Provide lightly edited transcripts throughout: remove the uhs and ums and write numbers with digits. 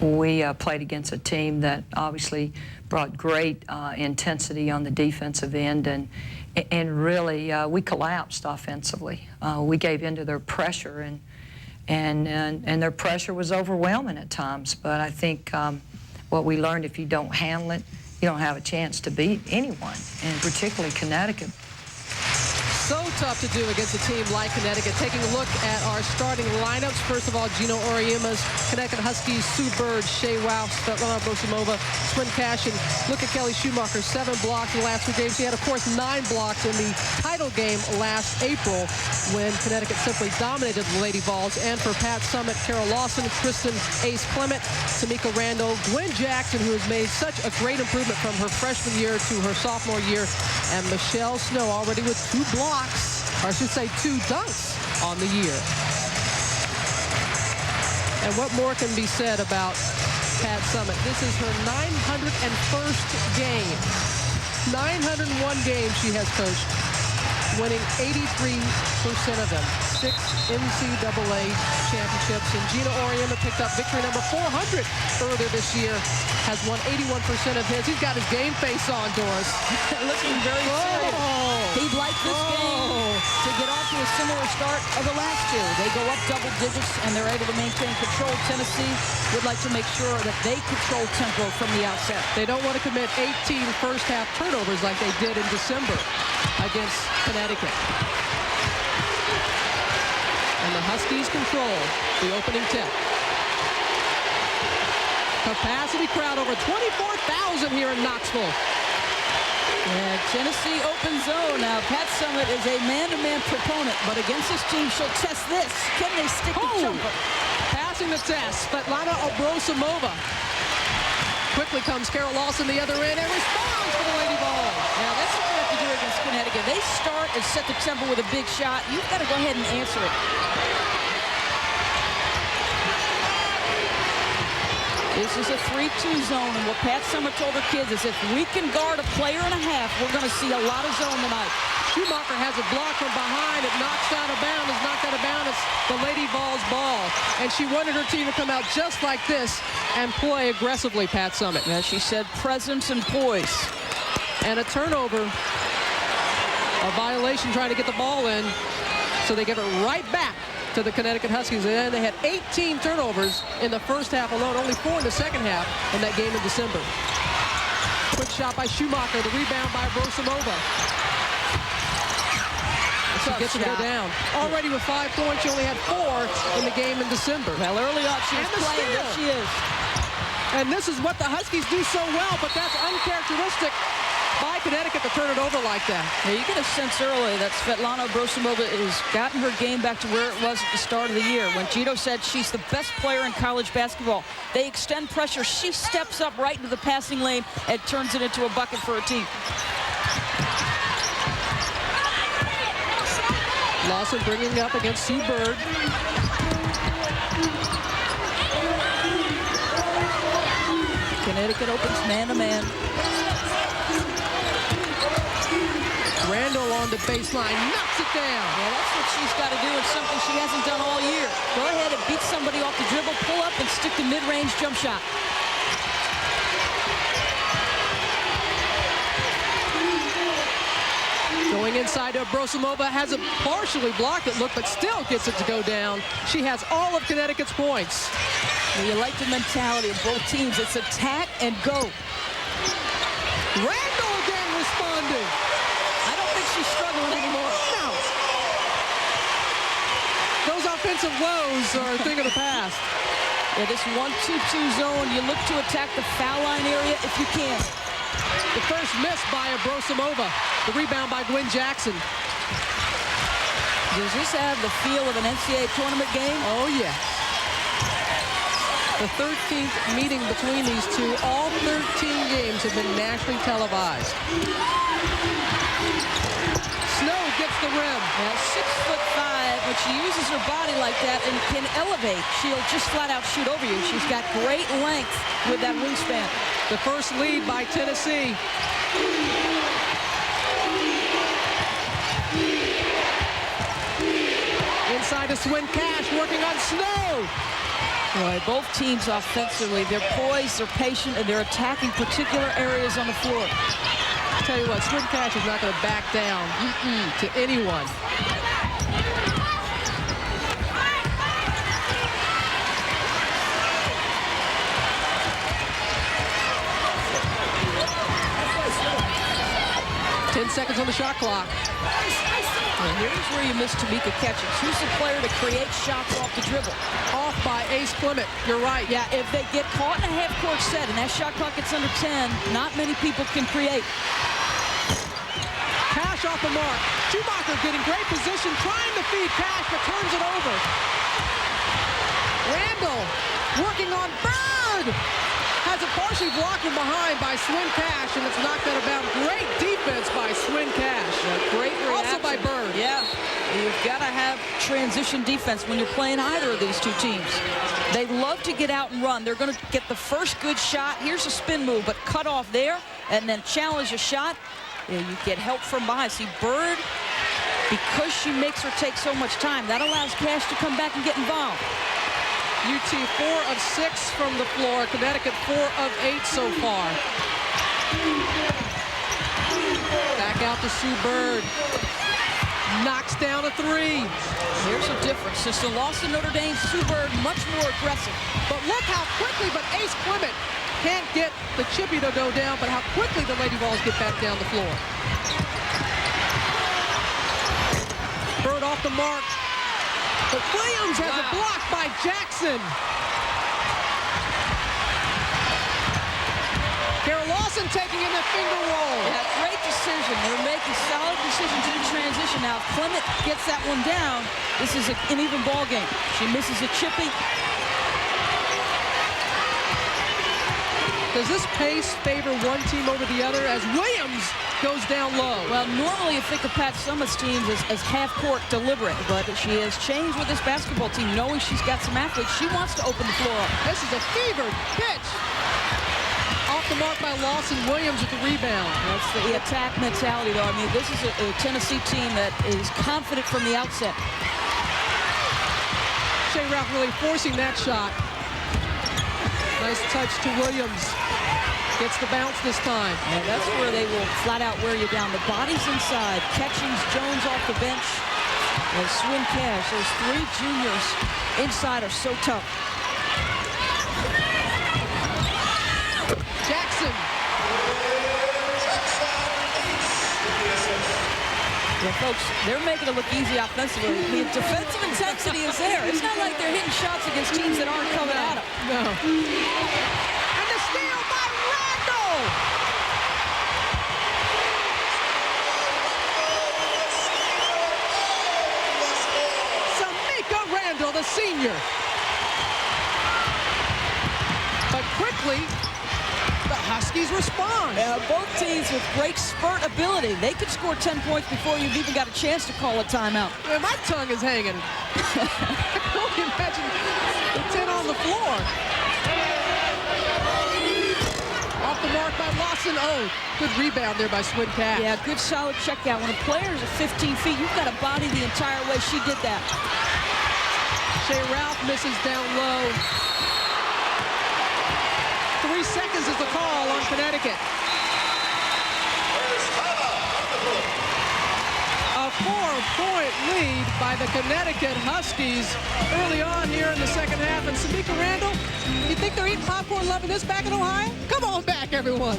We played against a team that obviously brought great intensity on the defensive end, and really we collapsed offensively. We gave in to their pressure, and their pressure was overwhelming at times. But I think what we learned, if you don't handle it, you don't have a chance to beat anyone, and particularly Connecticut. So tough to do against a team like Connecticut. Taking a look at our starting lineups. First of all, Gino Auriemma's Connecticut Huskies, Sue Bird, Shea Wow, Svetlana Brosimova, Swin Cash, and look at Kelly Schumacher, 7 blocks in the last 2 games. She had, of course, 9 blocks in the title game last April when Connecticut simply dominated the Lady Vols. And for Pat Summitt, Carol Lawson, Kristen Ace Clement, Tamika Randall, Gwen Jackson, who has made such a great improvement from her freshman year to her sophomore year, and Michelle Snow already with 2 blocks. Or I should say 2 dunks on the year. And what more can be said about Pat Summitt? This is her 901st game. 901 games she has coached, winning 83% of them. 6 NCAA championships. And Gino Auriemma picked up victory number 400 earlier this year. Has won 81% of his. He's got his game face on, Doris. Looking very serious. He'd like this game to get off to a similar start of the last 2. They go up double digits, and they're able to maintain control. Tennessee would like to make sure that they control tempo from the outset. They don't want to commit 18 first-half turnovers like they did in December against Connecticut. And the Huskies control the opening tip. Capacity crowd over 24,000 here in Knoxville. Yeah, Tennessee open zone. Now, Pat Summitt is a man-to-man proponent, but against this team, she'll test this. Can they stick the jumper? Passing the test, Svetlana Brosimova. Quickly comes Carol Lawson the other end and responds for the Lady Vols. Now, that's what you have to do against Connecticut. They start and set the tempo with a big shot. You've got to go ahead and answer it. This is a 3-2 zone, and what Pat Summitt told her kids is if we can guard a player and a half, we're going to see a lot of zone tonight. Schumacher has a block from behind. It knocks out of bounds. It's knocked out of bounds. It's the Lady Vols ball. And she wanted her team to come out just like this and play aggressively, Pat Summitt. Yeah, she said presence and poise. And a turnover. A violation trying to get the ball in. So they give it right back to the Connecticut Huskies. And they had 18 turnovers in the first half alone, only 4 in the second half in that game in December. Quick shot by Schumacher, the rebound by Brosimova. She gets to go down. Already with 5 points, she only had 4 in the game in December. Well, early on she was playing, there she is. And this is what the Huskies do so well, but that's uncharacteristic by Connecticut to turn it over like that. Yeah, you get a sense early that Svetlana Brosimova has gotten her game back to where it was at the start of the year. When Gino said she's the best player in college basketball, they extend pressure. She steps up right into the passing lane and turns it into a bucket for her team. Lawson bringing up against Sue Bird. Connecticut opens man-to-man. Randall on the baseline, knocks it down. Yeah, that's what she's got to do. It's something she hasn't done all year. Go ahead and beat somebody off the dribble, pull up, and stick the mid-range jump shot. Going inside to Brosimova, has it partially blocked it, look, but still gets it to go down. She has all of Connecticut's points. Well, you like the mentality of both teams. It's attack and go. Randall again responding. I don't think she's struggling anymore. No. Those offensive woes are a thing of the past. Yeah, this 1-2-2 zone, you look to attack the foul line area if you can. The first miss by Brosimova. The rebound by Gwen Jackson. Does this have the feel of an NCAA tournament game? Oh, yes. The 13th meeting between these two. All 13 games have been nationally televised. Snow gets the rim. Now, 6'5", when she uses her body like that and can elevate, she'll just flat out shoot over you. She's got great length with that wingspan. The first lead by Tennessee. Inside to Swin Cash, working on Snow. Boy, both teams offensively, they're poised, they're patient, and they're attacking particular areas on the floor. I'll tell you what, Swin Cash is not going to back down to anyone. Seconds on the shot clock. And here's where you miss Tamika Catchings. Who's the player to create shots off the dribble? Off by Ace Clement. You're right. Yeah, if they get caught in a half-court set and that shot clock gets under 10, not many people can create. Cash off the mark. Schumacher getting great position, trying to feed Cash, but turns it over. Randall working on Bird. Has it partially blocked from behind by Swin Cash, and it's knocked out of bounds. Great defense by Swin Cash. Great reaction. Also by Bird. Yeah, you've got to have transition defense when you're playing either of these two teams. They love to get out and run. They're going to get the first good shot. Here's a spin move, but cut off there, and then challenge a shot. Yeah, you get help from behind. See, Bird, because she makes her take so much time, that allows Cash to come back and get involved. UT 4 of 6 from the floor. Connecticut 4 of 8 so far. Back out to Sue Bird. Knocks down a 3. Here's a difference. Since the loss to Notre Dame, Sue Bird much more aggressive. But look how quickly, but Ace Clement can't get the chippy to go down, but how quickly the Lady Vols get back down the floor. Bird off the mark. But Williams has a block by Jackson. Carol Lawson taking in the finger roll. Yeah, great decision. They're making solid decisions in transition. Now, if Clement gets that one down, this is an even ball game. She misses a chippy. Does this pace favor one team over the other as Williams goes down low? Well, normally you think of Pat Summitt's teams as half-court deliberate, but she has changed with this basketball team, knowing she's got some athletes. She wants to open the floor up. This is a fevered pitch. Off the mark by Lawson. Williams with the rebound. That's the attack mentality, though. I mean, this is a Tennessee team that is confident from the outset. Shea Ralph really forcing that shot. Nice touch to Williams. Gets the bounce this time. And that's where they will flat out wear you down. The body's inside. Catchings, Jones off the bench. And Swin Cash. Those 3 juniors inside are so tough. Jackson. Well, folks, they're making it look easy offensively. The defensive intensity is there. It's not like they're hitting shots against teams that aren't coming at them. No. And the steal by Randall. Samika Randall, the senior. But quickly, the Huskies respond. Both teams with great spurt ability. They could score 10 points before you've even got a chance to call a timeout. Man, my tongue is hanging. I can only imagine the 10 on the floor. Off the mark by Lawson. Oh, good rebound there by Swin Cash. Yeah, good solid check out. When a player is at 15 feet, you've got to body the entire way. She did that. Shea Ralph misses down low. 3 seconds is the call on Connecticut. A 4-point lead by the Connecticut Huskies early on here in the second half. And Samika Randall, you think they're eating popcorn loving this back in Ohio? Come on back, everyone.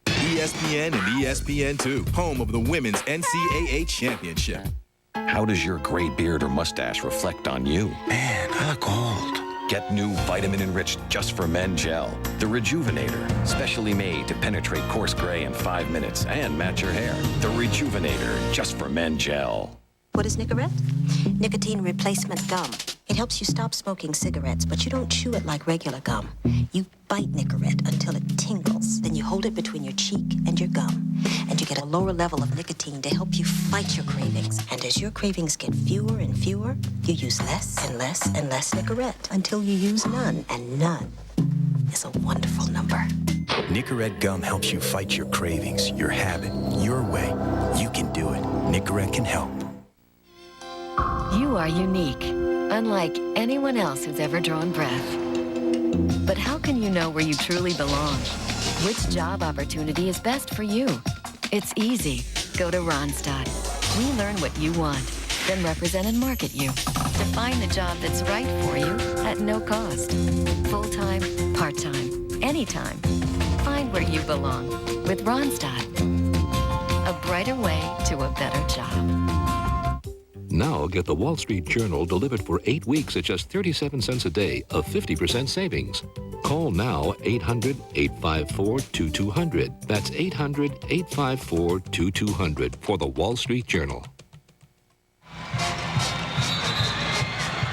ESPN and ESPN2, home of the Women's NCAA Championship. How does your gray beard or mustache reflect on you? Man, I look old. Get new vitamin-enriched Just for Men gel. The Rejuvenator, specially made to penetrate coarse gray in 5 minutes and match your hair. The Rejuvenator, Just for Men gel. What is Nicorette? Nicotine replacement gum. It helps you stop smoking cigarettes, but you don't chew it like regular gum. You bite Nicorette until it tingles. Then you hold it between your cheek and your gum. And you get a lower level of nicotine to help you fight your cravings. And as your cravings get fewer and fewer, you use less and less and less Nicorette until you use none. And none is a wonderful number. Nicorette gum helps you fight your cravings, your habit, your way. You can do it. Nicorette can help. You are unique, unlike anyone else who's ever drawn breath. But how can you know where you truly belong? Which job opportunity is best for you? It's easy. Go to Randstad. We learn what you want, then represent and market you to find the job that's right for you at no cost. Full-time, part-time, anytime. Find where you belong with Randstad. A brighter way to a better job. Now get the Wall Street Journal delivered for 8 weeks at just 37 cents a day, a 50% savings. Call now 800-854-2200. That's 800-854-2200 for the Wall Street Journal.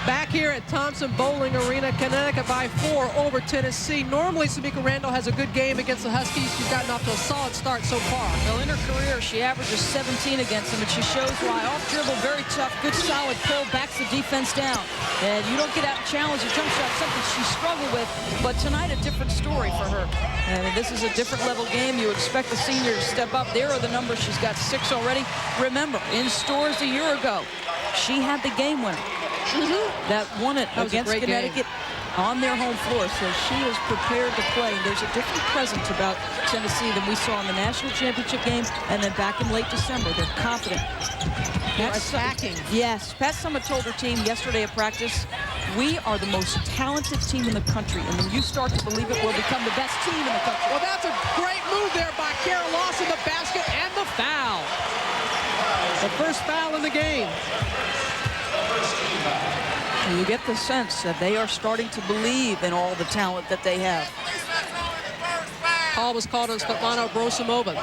Back here at Thompson Bowling Arena, Connecticut by 4 over Tennessee. Normally, Samika Randall has a good game against the Huskies. She's gotten off to a solid start so far. Well, in her career, she averages 17 against them, and she shows why. Off dribble, very tough, good solid pull, backs the defense down. And you don't get out and challenge a jump shot, something she struggled with. But tonight, a different story for her. And this is a different level game. You expect the senior to step up. There are the numbers. She's got 6 already. Remember, in stores a year ago, she had the game winner. That won it against Connecticut on their home floor. So she is prepared to play. There's a different presence about Tennessee than we saw in the national championship game and then back in late December. They're confident. They're attacking. Yes. Pat Summitt told her team yesterday at practice, we are the most talented team in the country. And when you start to believe it, we'll become the best team in the country. Well, that's a great move there by Kara Lawson, the basket and the foul. The first foul in the game. And you get the sense that they are starting to believe in all the talent that they have. Call was called on Svetlana Abrosimova,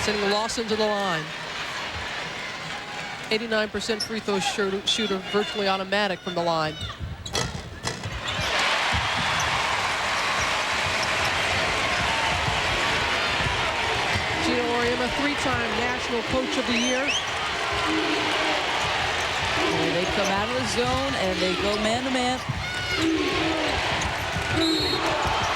sending Lawson to the line. 89% free throw shooter, virtually automatic from the line. Gina Auriemma, 3-time National Coach of the Year. And they come out of the zone and they go man-to-man.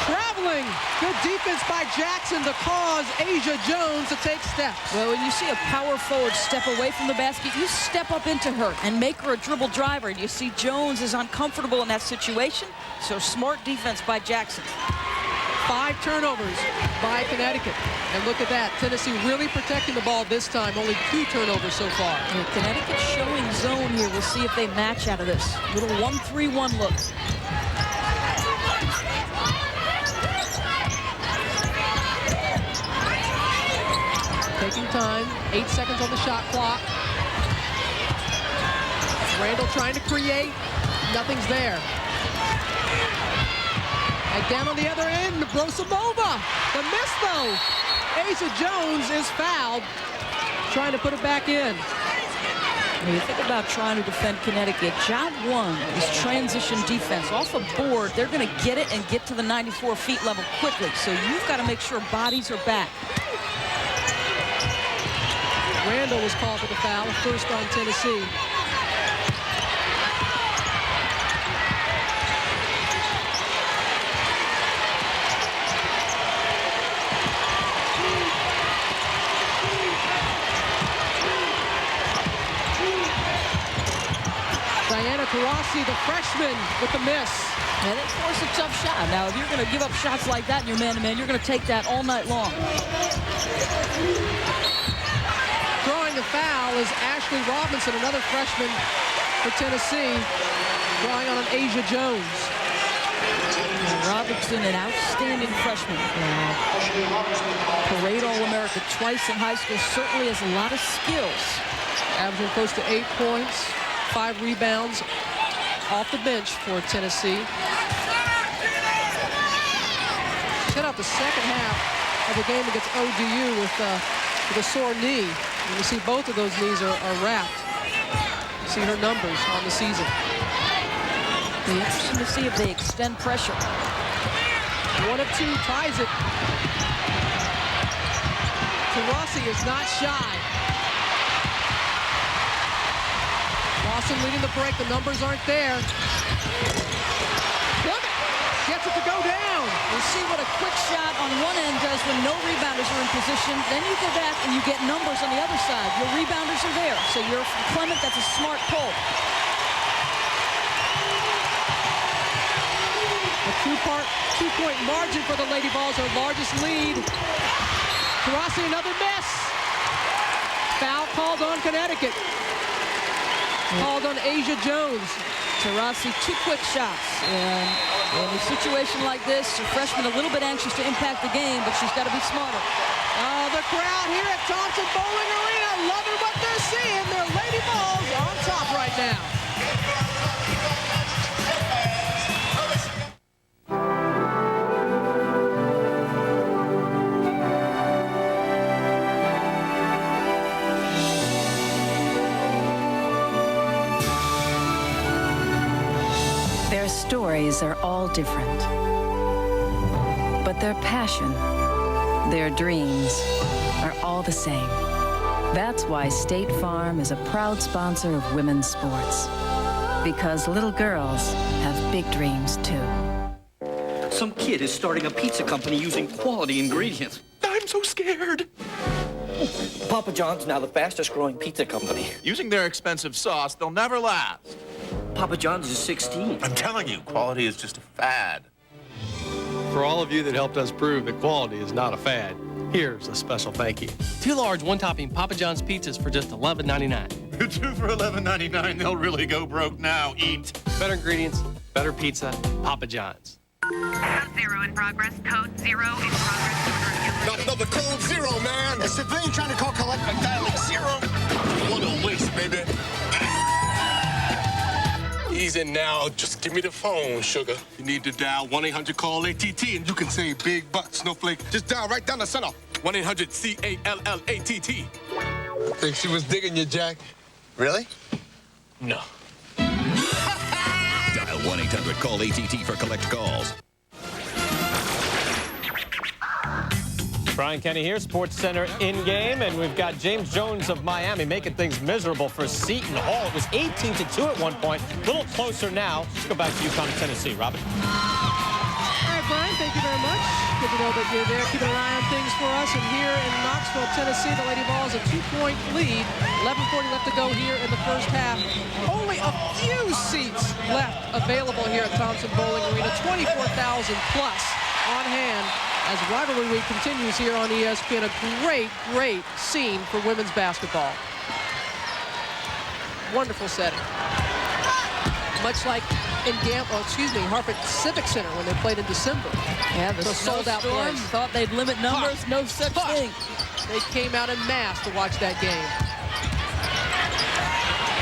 Traveling. Good defense by Jackson to cause Asia Jones to take steps. Well, when you see a power forward step away from the basket, you step up into her and make her a dribble driver. And you see Jones is uncomfortable in that situation. So smart defense by Jackson. 5 turnovers by Connecticut. And look at that. Tennessee really protecting the ball this time. Only 2 turnovers so far. And Connecticut showing zone here. We'll see if they match out of this. Little 1-3-1 look. Taking time. 8 seconds on the shot clock. Randall trying to create. Nothing's there. And down on the other end, Abrosimova. The miss, though. Asia Jones is fouled. Trying to put it back in. When you think about trying to defend Connecticut, job one is transition defense. Off a board, they're going to get it and get to the 94 feet level quickly. So you've got to make sure bodies are back. Randall was called for the foul, first on Tennessee. Taurasi, the freshman, with the miss. And they force a tough shot. Now, if you're going to give up shots like that in your man-to-man, you're going to take that all night long. Drawing the foul is Ashley Robinson, another freshman for Tennessee, drawing on an Asia Jones. Robinson, an outstanding freshman. Parade All-America twice in high school, certainly has a lot of skills. Averaging close to 8 points. 5 rebounds off the bench for Tennessee. Shut out the second half of the game against ODU with a sore knee. You see both of those knees are wrapped. You see her numbers on the season. It'll be interesting to see if they extend pressure. 1 of 2 ties it. Taurasi is not shy. Lawson leading the break. The numbers aren't there. gets it to go down. You see what a quick shot on one end does when no rebounders are in position. Then you go back and you get numbers on the other side. Your rebounders are there. So you're Clement, that's a smart pull. A two-point margin for the Lady Vols, our largest lead. Taurasi, another miss. Foul called on Connecticut. Called on Asia Jones. Taurasi, 2 quick shots. And in a situation like this, a freshman a little bit anxious to impact the game, but she's got to be smarter. Oh, the crowd here at Thompson Bowling Arena loving what they're seeing. Their Lady Vols on top right now. Their stories are all different, but their passion, their dreams are all the same. That's why State Farm is a proud sponsor of women's sports, because little girls have big dreams too. Some kid is starting a pizza company using quality ingredients. I'm so scared. Papa John's now the fastest growing pizza company. Using their expensive sauce, they'll never last. Papa John's is 16. I'm telling you, quality is just a fad. For all of you that helped us prove that quality is not a fad, here's a special thank you. 2 large, 1-topping Papa John's pizzas for just $11.99. 2 for $11.99. They'll really go broke now. Eat. Better ingredients, better pizza, Papa John's. Code 0 in progress. Code 0 in progress. Not another code 0, man. A civilian trying to call collect by dialing 0. What a waste, baby. Easy now. Just give me the phone, sugar. You need to dial 1-800-CALL-ATT and you can save big bucks, Snowflake. Just dial right down the center. 1-800-CALLATT. Think she was digging you, Jack? Really? No. Dial 1-800-CALL-ATT for collect calls. Brian Kenny here, Sports Center in-game, and we've got James Jones of Miami making things miserable for Seton Hall. It was 18-2 at one point, a little closer now. Let's go back to UConn, Tennessee. Robin. All right, Brian, thank you very much. Good to know that you're there keeping an eye on things for us. And here in Knoxville, Tennessee, the Lady Vols a 2-point lead. 11:40 left to go here in the first half. Only a few seats left available here at Thompson Bowling Arena. 24,000 plus on hand as rivalry week continues here on ESPN. A great, great scene for women's basketball. Wonderful setting. Much like in Hartford Civic Center when they played in December. Yeah, the sold-out place. Thought they'd limit numbers. No such thing. They came out en masse to watch that game.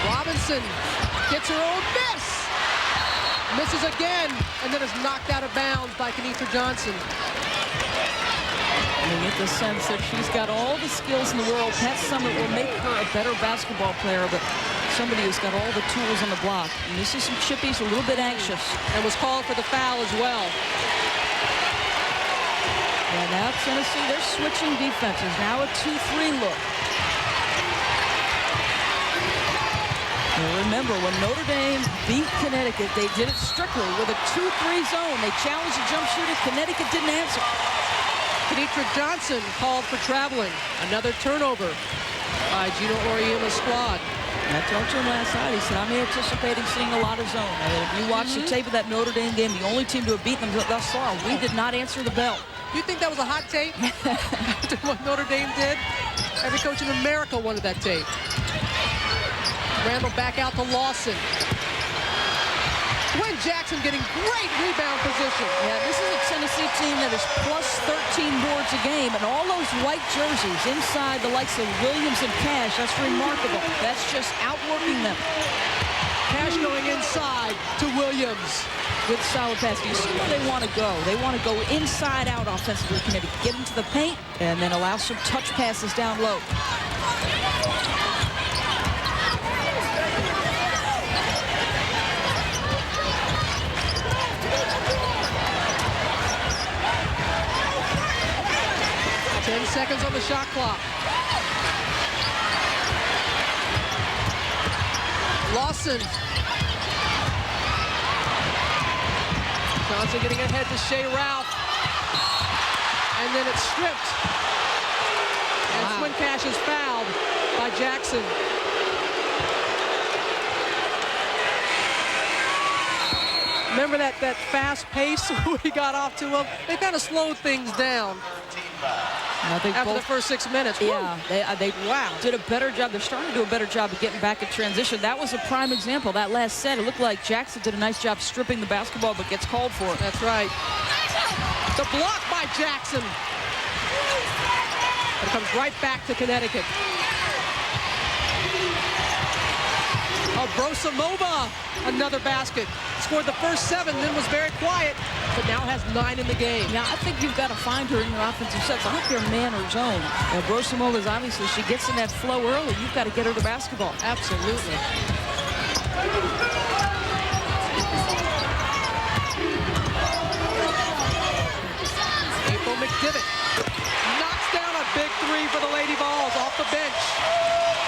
Robinson gets her own miss. Misses again, and then is knocked out of bounds by Kenitra Johnson. And you get the sense that she's got all the skills in the world. Pat Summitt will make her a better basketball player, but somebody who's got all the tools on the block. And this is some chippies, a little bit anxious. And was called for the foul as well. And now Tennessee, they're switching defenses. Now a 2-3 look. And remember, when Notre Dame beat Connecticut, they did it strictly with a 2-3 zone. They challenged the jump shooter. Connecticut didn't answer. Kenitra Johnson called for traveling. Another turnover by Gino Oriema's squad. I talked to him last night. He said, I'm anticipating seeing a lot of zone. I mean, if you watch the tape of that Notre Dame game, the only team to have beaten them thus far, we did not answer the bell. Do you think that was a hot tape? What Notre Dame did? Every coach in America wanted that tape. Randall back out to Lawson. Gwen Jackson getting great rebound position. Yeah, this is a Tennessee team that is plus 13 boards a game, and all those white jerseys inside the likes of Williams and Cash, that's remarkable. That's just outworking them. Cash going inside to Williams. Good solid pass. You see where they want to go. They want to go inside out offensively, Connecticut. Get into the paint and then allow some touch passes down low. Seconds on the shot clock. Lawson Johnson getting ahead to Shea Ralph. And then it's stripped. And Swincash is fouled by Jackson. Remember that fast pace we got off to them? They kind of slowed things down after the first 6 minutes. Yeah, they did a better job. They're starting to do a better job of getting back in transition. That was a prime example. That last set, it looked like Jackson did a nice job stripping the basketball, but gets called for it. That's right. The block by Jackson. It comes right back to Connecticut. Brosimova, another basket. Scored the first 7, then was very quiet, but now has 9 in the game. Now, I think you've got to find her in your offensive sets. I don't care man or zone. Brosimova is obviously, she gets in that flow early. You've got to get her the basketball. Absolutely. April McDivitt knocks down a big 3 for the Lady Vols off the bench.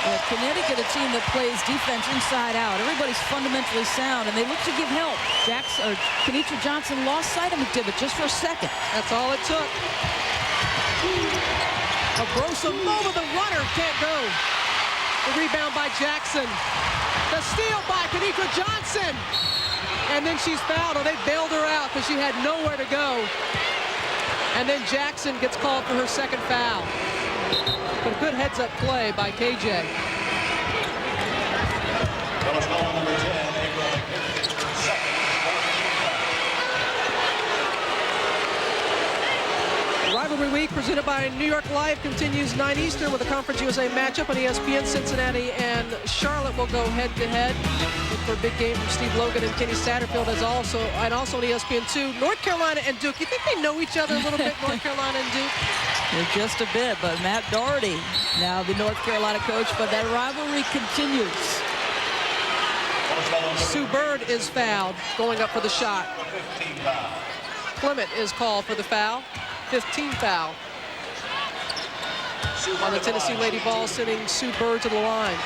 Yeah, Connecticut, a team that plays defense inside out. Everybody's fundamentally sound, and they look to give help. Kenitra Johnson lost sight of McDivitt just for a second. That's all it took. Brosimova, the runner, can't go. The rebound by Jackson. The steal by Kenitra Johnson. And then she's fouled, or they bailed her out because she had nowhere to go. And then Jackson gets called for her second foul. But a good heads-up play by KJ. Rivalry Week presented by New York Life continues 9 Eastern with a Conference USA matchup on ESPN. Cincinnati and Charlotte will go head-to-head. Look for a big game from Steve Logan and Kenny Satterfield also on ESPN2. North Carolina and Duke. You think they know each other a little bit, North Carolina and Duke? Just a bit, but Matt Doherty, now the North Carolina coach, but that rivalry continues. Sue Bird is fouled, going up for the shot. Clement is called for the foul. 15th foul on the Tennessee Lady Vols, sending Sue Bird to the line.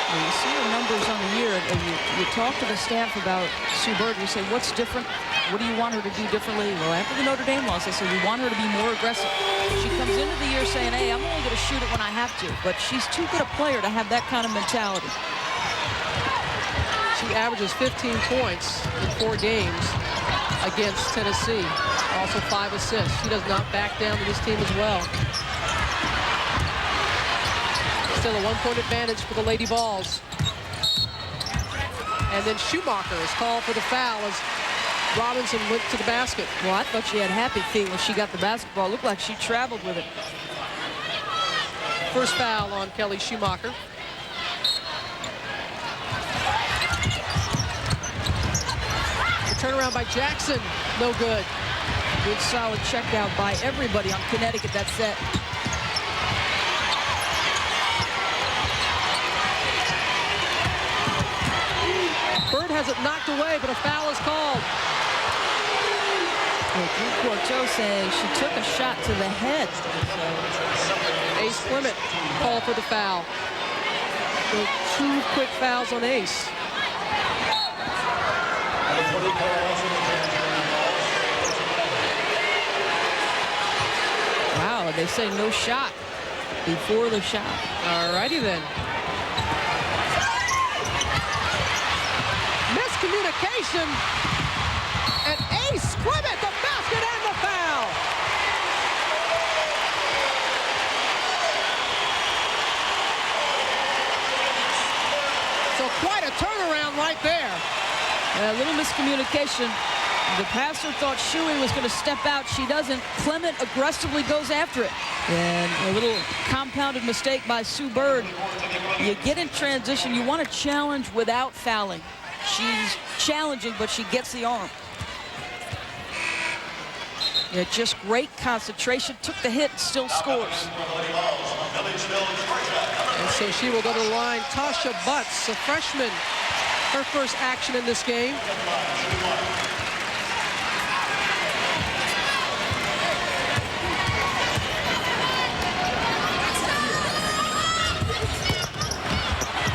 Well, you see the numbers on the year, and you talk to the staff about Sue Bird. You say, what's different? What do you want her to do differently? Well, after the Notre Dame loss, they said, we want her to be more aggressive. She comes into the year saying, hey, I'm only going to shoot it when I have to. But she's too good a player to have that kind of mentality. She averages 15 points in 4 games against Tennessee. Also 5 assists. She does not back down to this team as well. Still a 1-point advantage for the Lady Vols. And then Schumacher is called for the foul as Robinson went to the basket. Well, I thought she had happy feet when she got the basketball. It looked like she traveled with it. First foul on Kelly Schumacher. The turnaround by Jackson, no good. Good solid check out by everybody on Connecticut that set. Bird has it knocked away, but a foul is called. Drew Quarteau saying she took a shot to the head. Ace Clement called for the foul. So 2 quick fouls on Ace. Wow, they say no shot before the shot. All righty then. Miscommunication. And Ace Clement, the basket and the foul. So quite a turnaround right there. A little miscommunication. The passer thought Shuey was going to step out. She doesn't. Clement aggressively goes after it. And a little compounded mistake by Sue Bird. You get in transition. You want to challenge without fouling. She's challenging, but she gets the arm. Yeah, just great concentration. Took the hit and still scores. And so she will go to the line. Tasha Butts, a freshman. Her first action in this game.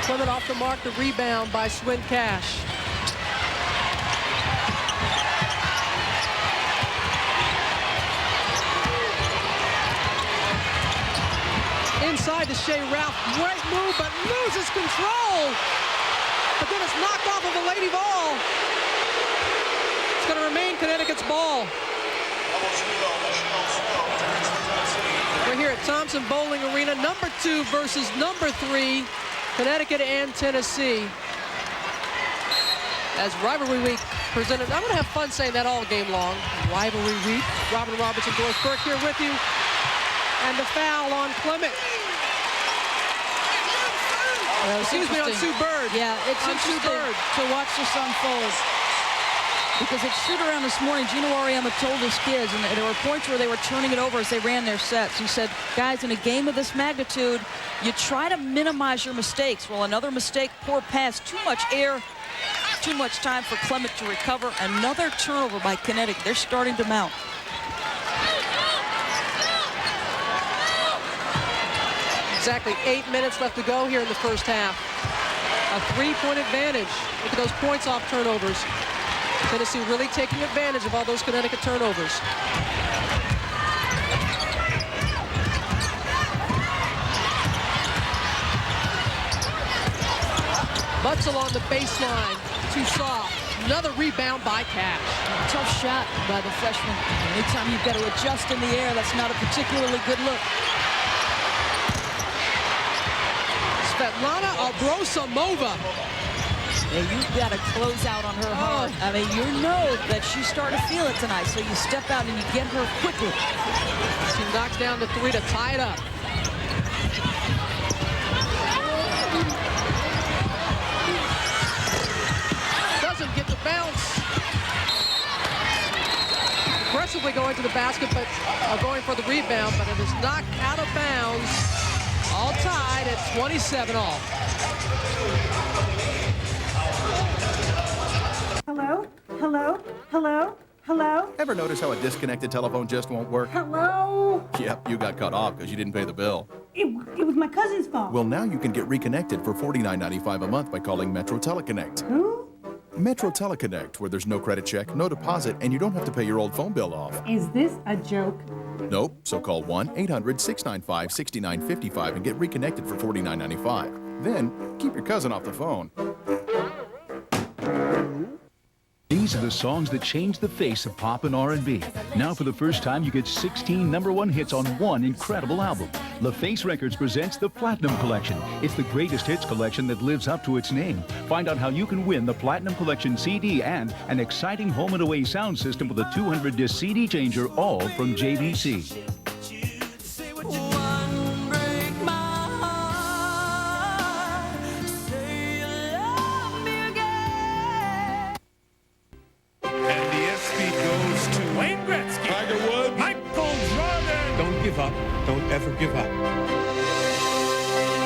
Clement off the mark, the rebound by Swincash. Inside to Shea Ralph. Great move, but loses control. But then it's knocked off of a Lady Ball. It's going to remain Connecticut's ball. We're here at Thompson Bowling Arena, number 2 versus number 3, Connecticut and Tennessee. As Rivalry Week presented, I'm going to have fun saying that all game long. Rivalry Week. Robin Robertson, Doris Burke here with you. And the foul on Clement. Excuse me, on Sue Bird. Yeah, it's interesting to watch this unfold. Because at shoot-around this morning, Gino Auriemma told his kids, and there were points where they were turning it over as they ran their sets. He said, guys, in a game of this magnitude, you try to minimize your mistakes. Well, another mistake, poor pass, too much air, too much time for Clement to recover. Another turnover by Connecticut. They're starting to mount. Exactly 8 minutes left to go here in the first half. A 3-point advantage. Look at those points off turnovers. Tennessee really taking advantage of all those Connecticut turnovers. Butzel on the baseline. Too soft. Another rebound by Cash. Tough shot by the freshman. Anytime you've got to adjust in the air, that's not a particularly good look. Svetlana Abrosimova. Yeah, you've got to close out on her hard. I mean, you know that she's starting to feel it tonight, so you step out and you get her quickly. She knocks down the 3 to tie it up. Doesn't get the bounce. Aggressively going to the basket, but going for the rebound, but it is knocked out of bounds. All tied at 27 all. Hello? Hello? Hello? Hello? Ever notice how a disconnected telephone just won't work? Hello? Yep, you got cut off because you didn't pay the bill. It was my cousin's fault. Well, now you can get reconnected for $49.95 a month by calling Metro Teleconnect. Who? Metro Teleconnect, where there's no credit check, no deposit, and you don't have to pay your old phone bill off. Is this a joke? Nope, so call 1-800-695-6955 and get reconnected for $49.95. Then, keep your cousin off the phone. These are the songs that changed the face of pop and R&B. Now for the first time, you get 16 #1 hits on one incredible album. LaFace Records presents the Platinum Collection. It's the greatest hits collection that lives up to its name. Find out how you can win the Platinum Collection CD and an exciting home and away sound system with a 200-disc CD changer, all from JVC. Don't ever give up.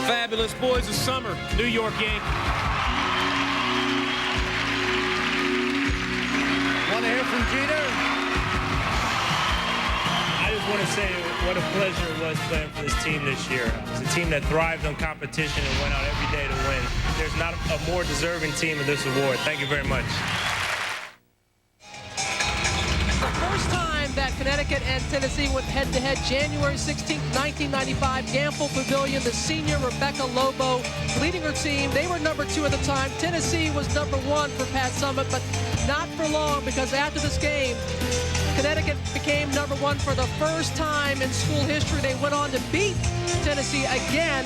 Fabulous boys of summer, New York Yankees. Want to hear from Jeter? I just want to say what a pleasure it was playing for this team this year. It's a team that thrived on competition and went out every day to win. There's not a more deserving team of this award. Thank you very much. That Connecticut and Tennessee went head-to-head January 16th, 1995, Gamble Pavilion. The senior Rebecca Lobo leading her team. They were number 2 at the time. Tennessee was number 1 for Pat Summitt, but not for long, because after this game, Connecticut became number 1 for the first time in school history. They went on to beat Tennessee again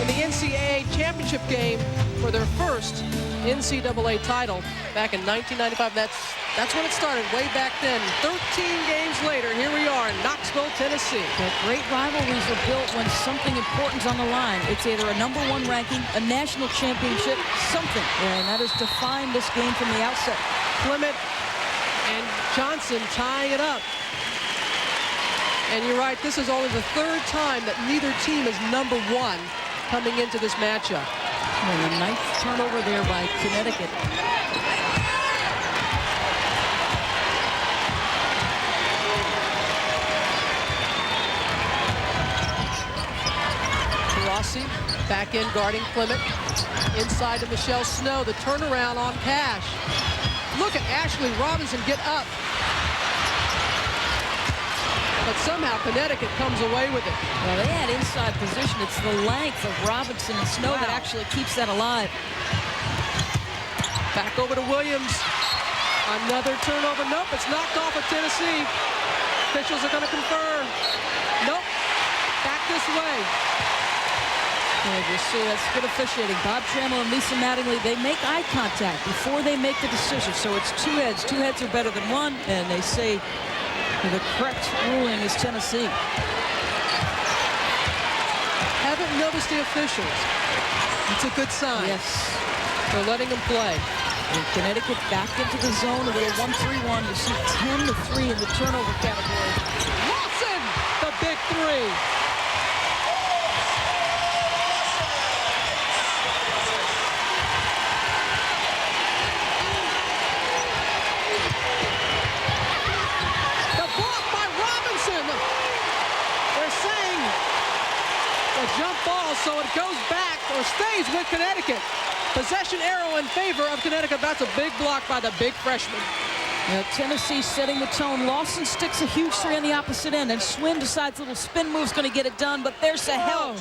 in the NCAA championship game for their first NCAA title back in 1995. That's when it started, way back then. 13 games later, here we are in Knoxville, Tennessee. The great rivalries are built when something important's on the line. It's either a #1 ranking, a national championship, something. And that has defined this game from the outset. Clement and Johnson tying it up. And you're right, this is only the 3rd time that neither team is number 1 coming into this matchup. And a nice turnover there by Connecticut. Rossi back in guarding Clement. Inside to Michelle Snow. The turnaround on Cash. Look at Ashley Robinson get up. But somehow Connecticut comes away with it. Well, they had inside position. It's the length of Robinson and Snow that actually keeps that alive. Back over to Williams. Another turnover. Nope, it's knocked off of Tennessee. Officials are going to confirm. Nope. Back this way. And you see, that's good officiating. Bob Trammell and Lisa Mattingly, they make eye contact before they make the decision. So it's two heads. Two heads are better than one. And they say the correct ruling is Tennessee. Haven't noticed the officials. It's a good sign. Yes. They're letting them play. And Connecticut back into the zone, a little 1-3-1. You see 10-3 in the turnover category. Lawson, the big three. The block by Robinson. They're saying a jump ball, so it goes back or stays with Connecticut. Possession arrow in favor of Connecticut. That's a big block by the big freshman. Now, Tennessee setting the tone. Lawson sticks a huge three on the opposite end, and Swin decides a little spin move's going to get it done, but there's the help.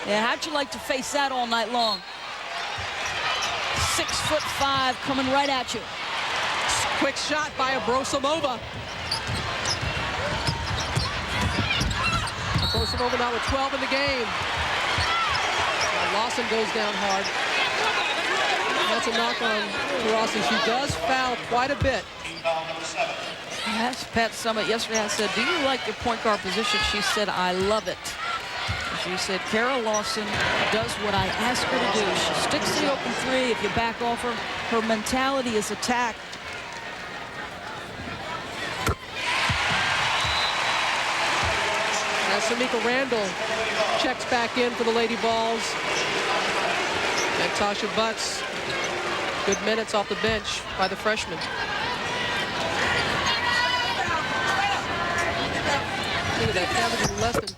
Yeah, how'd you like to face that all night long? 6'5" coming right at you. Quick shot by Abrosimova. Abrosimova now with 12 in the game. Now Lawson goes down hard. That's a knock on Rossi. She does foul quite a bit. I asked Pat Summitt yesterday, I said, do you like your point guard position? She said, I love it. She said, Kara Lawson does what I ask her to do. She sticks the open three. If you back off her, her mentality is attack. Now Samika Randall checks back in for the Lady Vols. And Tasha Butts, good minutes off the bench by the freshman. Look at that, averaging less than 2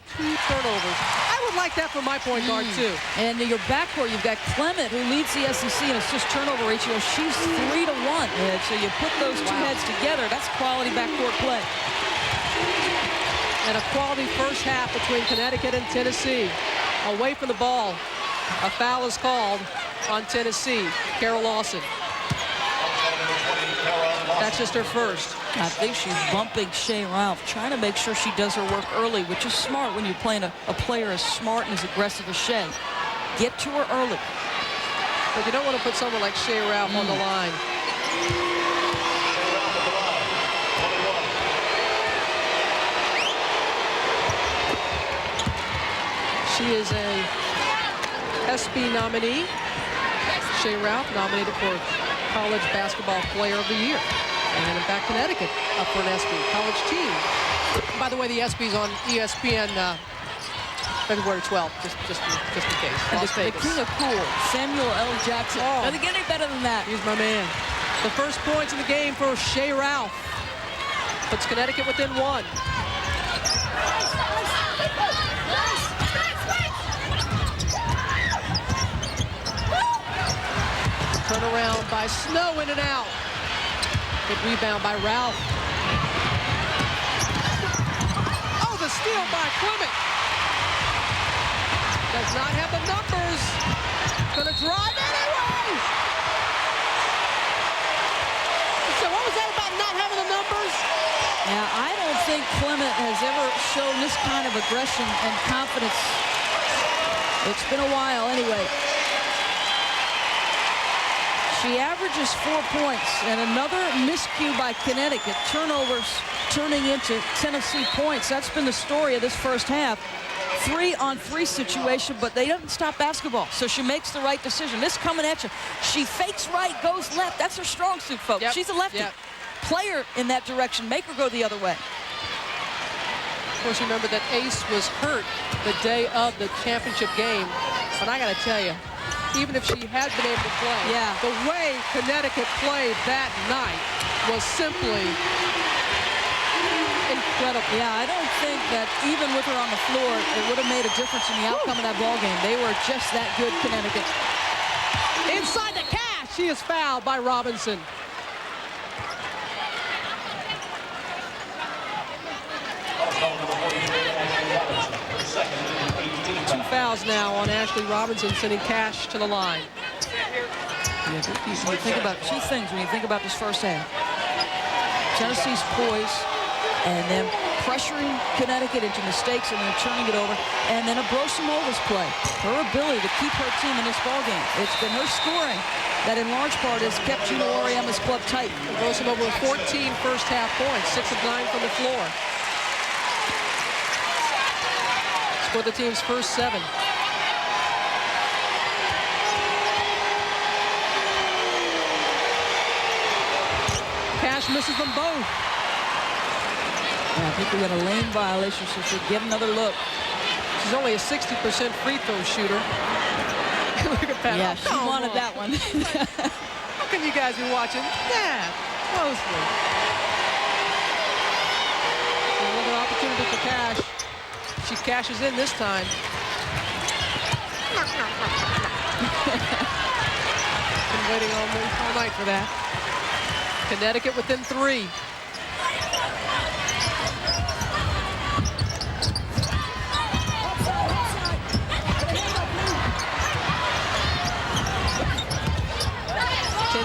turnovers. I would like that for my point guard, too. And your backcourt, you've got Clement, who leads the SEC in assist turnover ratio. She's 3-1. And so you put those two heads together, that's quality backcourt play. And a quality first half between Connecticut and Tennessee. Away from the ball. A foul is called on Tennessee. Kara Lawson. That's just her first. I think she's bumping Shea Ralph, trying to make sure she does her work early, which is smart when you're playing a player as smart and as aggressive as Shea. Get to her early. But you don't want to put someone like Shea Ralph on the line. She is a SB nominee. Shea Ralph nominated for College Basketball Player of the Year. And in fact, Connecticut up for an SB college team. By the way, the SB's on ESPN February 12th, just in case. Las The Vegas. king of cool, Samuel L. Jackson. Doesn't get any better than that. He's my man. The first points in the game for Shea Ralph. Puts Connecticut within 1. Turnaround by Snow, in and out. Good rebound by Ralph. Oh, the steal by Clement. Does not have the numbers. Gonna drive anyway. So what was that about not having the numbers? Now, I don't think Clement has ever shown this kind of aggression and confidence. It's been a while anyway. She averages 4 points, and another miscue by Connecticut. Turnovers turning into Tennessee points. That's been the story of this first half. 3-on-3 situation, but they don't stop basketball. So she makes the right decision. This coming at you. She fakes right, goes left. That's her strong suit, folks. Yep. She's a lefty. Yep. Play her in that direction. Make her go the other way. Of course, remember that Ace was hurt the day of the championship game. But I got to tell you, even if she had been able to play, the way Connecticut played that night was simply incredible. Yeah, I don't think that even with her on the floor, it would have made a difference in the outcome of that ball game. They were just that good, Connecticut. Inside the cash, she is fouled by Robinson. fouls now on Ashley Robinson, sending Cash to the line. When you think about two things when you think about this first half. Tennessee's poise, and then pressuring Connecticut into mistakes and then turning it over, and then Abrosamova's play. Her ability to keep her team in this ballgame. It's been her scoring that in large part has kept Gino Auriemma's club tight. Abrosamova with 14 first half points, 6 of 9 from the floor. Scored the team's first 7. Cash misses them both. I think we got a lane violation, so she'll get another look. She's only a 60% free throw shooter. Look at that. Yeah, she wanted that one. How can you guys be watching that closely? Another opportunity for Cash. She cashes in this time. Been waiting all night for that. Connecticut within 3.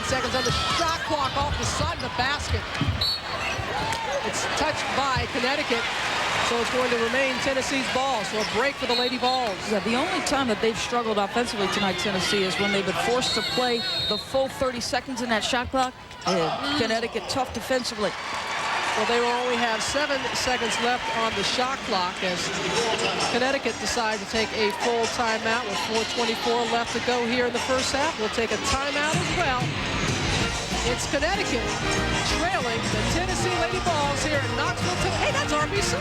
Seconds on the shot clock off the side of the basket. It's touched by Connecticut, so it's going to remain Tennessee's ball. So a break for the Lady Vols. Yeah, the only time that they've struggled offensively tonight, Tennessee, is when they've been forced to play the full 30 seconds in that shot clock. Connecticut tough defensively. Well, they will only have 7 seconds left on the shot clock as Connecticut decides to take a full timeout with 4:24 left to go here in the first half. We'll take a timeout as well. It's Connecticut trailing the Tennessee Lady Vols here in Knoxville. Hey, that's RBC.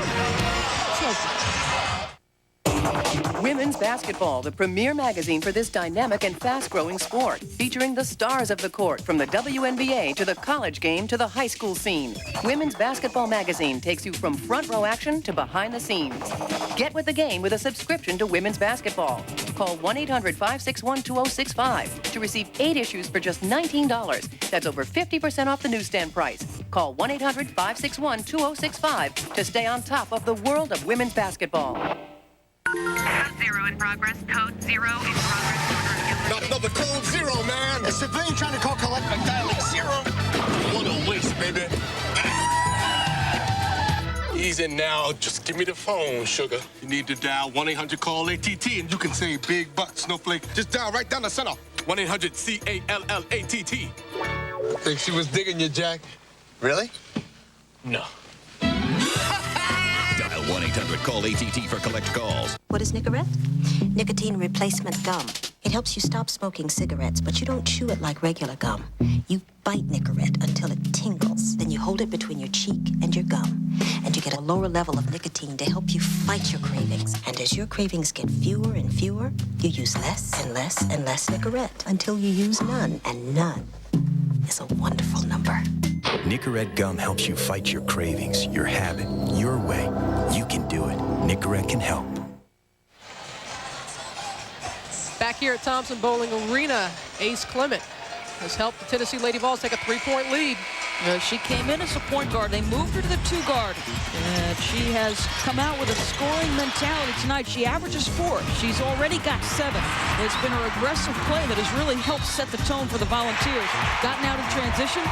Women's Basketball, the premier magazine for this dynamic and fast-growing sport, featuring the stars of the court from the WNBA to the college game to the high school scene. Women's Basketball magazine takes you from front row action to behind the scenes. Get with the game with a subscription to Women's Basketball. Call 1-800-561-2065 to receive 8 issues for just $19. That's over 50% off the newsstand price. Call 1-800-561-2065 to stay on top of the world of women's basketball. Code 0 in progress. Code 0 in progress. Not another code 0, man. A civilian trying to call collect by dialing 0. What a waste, baby. Easy now. Just give me the phone, sugar. You need to dial 1-800-CALL-ATT, and you can say big butt, snowflake. Just dial right down the center. 1-800-CALLATT. Think she was digging you, Jack? Really? No. Dial 1-800-CALL-ATT for collect calls. What is Nicorette? Nicotine replacement gum. It helps you stop smoking cigarettes, but you don't chew it like regular gum. You bite Nicorette until it tingles. Then you hold it between your cheek and your gum. And you get a lower level of nicotine to help you fight your cravings. And as your cravings get fewer and fewer, you use less and less and less Nicorette until you use none. And none is a wonderful number. Nicorette gum helps you fight your cravings, your habit, your way. You can do it. Nicorette can help. Back here at Thompson Bowling Arena, Ace Clement has helped the Tennessee Lady Vols take a 3-point lead. She came in as a point guard. They moved her to the 2 guard. She has come out with a scoring mentality tonight. She averages 4. She's already got 7. It's been her aggressive play that has really helped set the tone for the Volunteers. Gotten out in transition,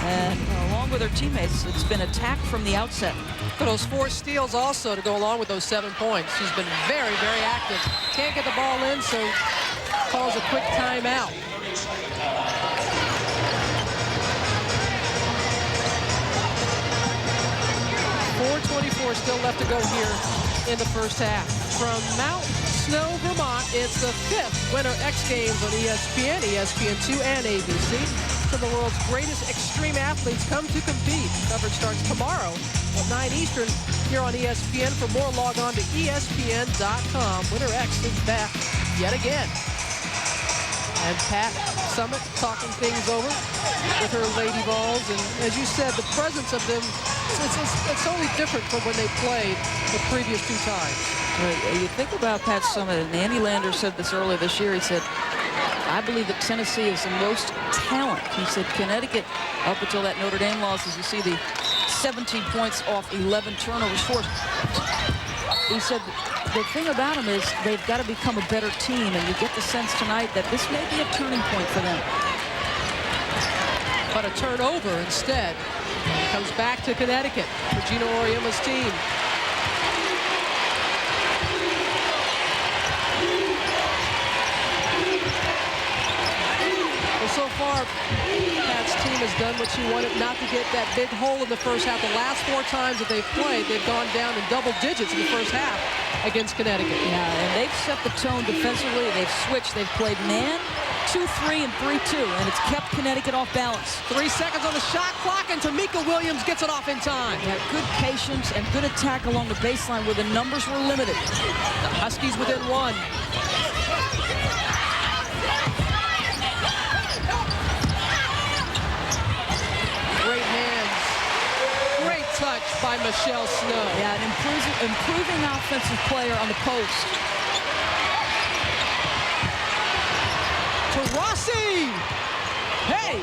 and along with her teammates, it's been attacked from the outset. For those 4 steals also to go along with those 7 points. She's been very, very active. Can't get the ball in, so calls a quick timeout. 4:24 still left to go here in the first half. From Mount Snow, Vermont, it's the 5th Winter X Games on ESPN, ESPN2, and ABC. Some of the world's greatest extreme athletes come to compete. Coverage starts tomorrow at 9 Eastern here on ESPN. For more, log on to ESPN.com. Winter X is back yet again. And Pat Summitt talking things over with her Lady Vols. And as you said, the presence of them, it's only different from when they played the previous 2 times. You think about Pat Summitt, and Andy Lander said this earlier this year. He said, I believe that Tennessee is the most talent. He said Connecticut, up until that Notre Dame loss, as you see the 17 points off 11 turnovers forced. he said the thing about them is they've got to become a better team, and you get the sense tonight that this may be a turning point for them. But a turnover instead. It comes back to Connecticut for Gino Auriemma's team. So far, Pat's team has done what she wanted, not to get that big hole in the first half. The last 4 times that they've played, they've gone down in double digits in the first half against Connecticut. Yeah, and they've set the tone defensively. They've switched. They've played man, 2-3, and 3-2, and it's kept Connecticut off balance. 3 seconds on the shot clock, and Tamika Williams gets it off in time. Yeah, good patience and good attack along the baseline where the numbers were limited. The Huskies within 1. Great hands. Great touch by Michelle Snow. Yeah, an improving offensive player on the post. Taurasi! Hey!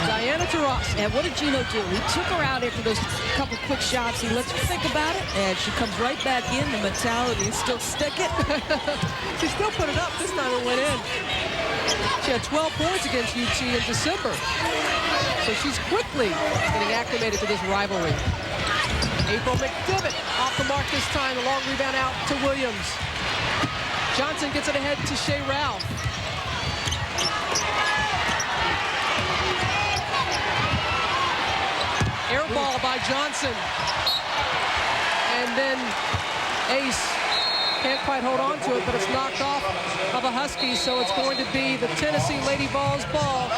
Diana Taurasi. And what did Gino do? He took her out after those couple quick shots. He lets her think about it, and she comes right back in. The mentality is still stick it. She still put it up. This time it went in. She had 12 points against UT in December. So she's quickly getting acclimated to this rivalry. April McDivitt off the mark this time. The long rebound out to Williams. Johnson gets it ahead to Shea Ralph. Air ball by Johnson. And then Ace can't quite hold on to it, but it's knocked off of the Huskies, so it's going to be the Tennessee Lady Vols ball,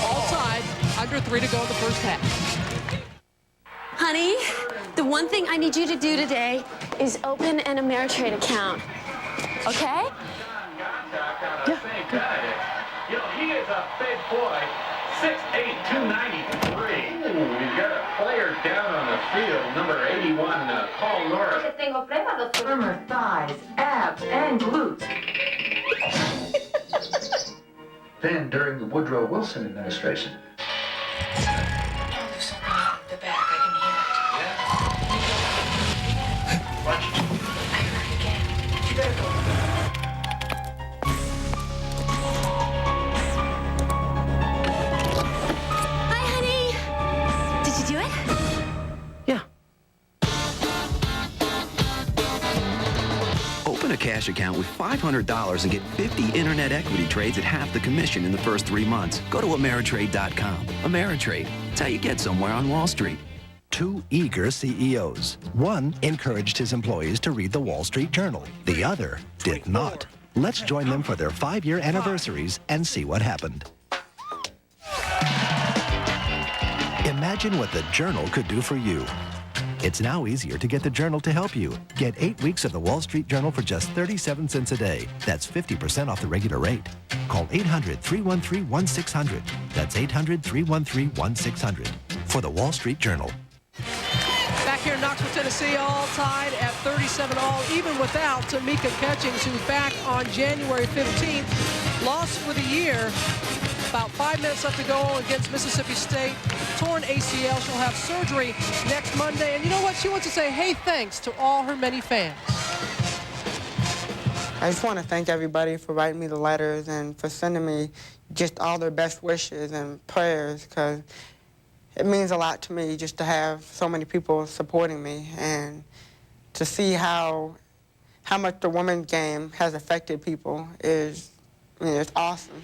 all tied, under 3 to go in the first half. Honey, the one thing I need you to do today is open an Ameritrade account. Okay? Yeah. You know, he is a big boy. 6'8", 293. We've got a player down on the field, number 81, Paul Norris. Firmer thighs, abs, and glutes. Then, during the Woodrow Wilson administration. The back, I can hear it. Yeah. Watch. I heard it again. You better go. Open a cash account with $500 and get 50 internet equity trades at half the commission in the first 3 months. Go to Ameritrade.com. Ameritrade. It's how you get somewhere on Wall Street. 2 eager CEOs. One encouraged his employees to read the Wall Street Journal. The other did not. Let's join them for their 5-year anniversaries and see what happened. Imagine what the Journal could do for you. It's now easier to get the Journal to help you. Get 8 weeks of the Wall Street Journal for just 37 cents a day. That's 50% off the regular rate. Call 800-313-1600. That's 800-313-1600 for the Wall Street Journal. Back here in Knoxville, Tennessee, all tied at 37 all, even without Tamika Catchings, who's back on January 15th. Lost for the year. About 5 minutes left to go against Mississippi State. Torn ACL. She'll have surgery next Monday. And you know what? She wants to say, hey, thanks to all her many fans. I just want to thank everybody for writing me the letters and for sending me just all their best wishes and prayers, because it means a lot to me just to have so many people supporting me and to see how much the women's game has affected people is, I mean, it's awesome.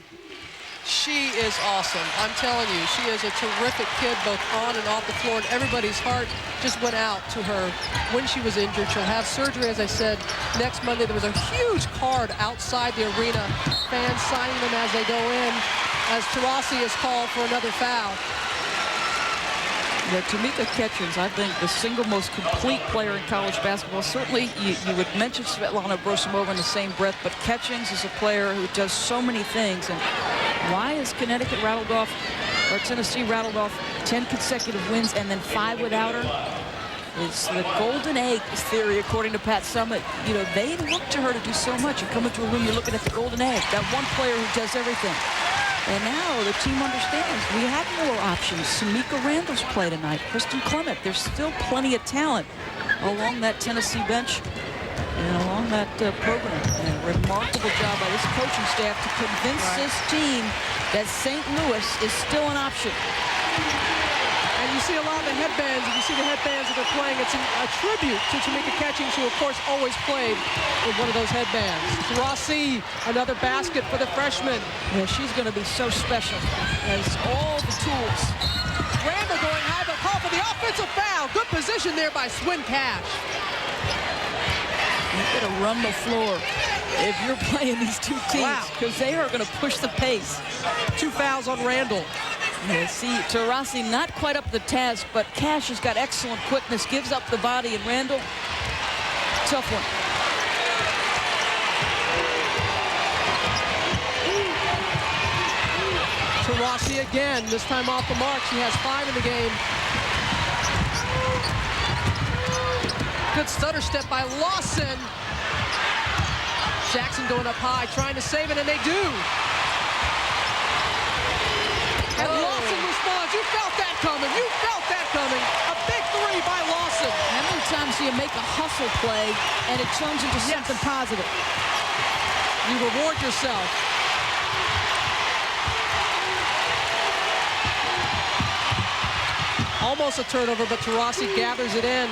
She is awesome. I'm telling you, she is a terrific kid, both on and off the floor, and everybody's heart just went out to her when she was injured. She'll have surgery, as I said, next Monday. There was a huge card outside the arena, fans signing them as they go in, as Taurasi is called for another foul. Yeah, Tamika Catchings, I think, the single most complete player in college basketball. Certainly, you would mention Svetlana Brosimova in the same breath, but Catchings is a player who does so many things. And why is Connecticut rattled off, or Tennessee rattled off 10 consecutive wins and then 5 without her? It's the golden egg theory, according to Pat Summitt. You know, they look to her to do so much. You come into a room, you're looking at the golden egg, that one player who does everything. And now the team understands we have more options. Samika Randall's play tonight. Kristen Clement. There's still plenty of talent. along that Tennessee bench and along that program. And a remarkable job by this coaching staff to convince this team that St. Louis is still an option. And you see a lot of the headbands. If you see the headbands that they're playing, it's a tribute to Tamika Catchings, who, of course, always played with one of those headbands. Rossi, another basket for the freshman. Yeah, she's going to be so special. Has all the tools. Randall going high, but call for the offensive foul. Good position there by Swin Cash. You've got to run the floor if you're playing these two teams, because they are going to push the pace. 2 fouls on Randall. Yeah, see, Taurasi not quite up the task, but Cash has got excellent quickness, gives up the body, and Randall, tough one. Taurasi again, this time off the mark. She has 5 in the game. Good stutter step by Lawson. Jackson going up high, trying to save it, and they do. And Lawson responds. You felt that coming. You felt that coming. A big 3 by Lawson. How many times do you make a hustle play and it turns into something positive? You reward yourself. Almost a turnover, but Taurasi gathers it in.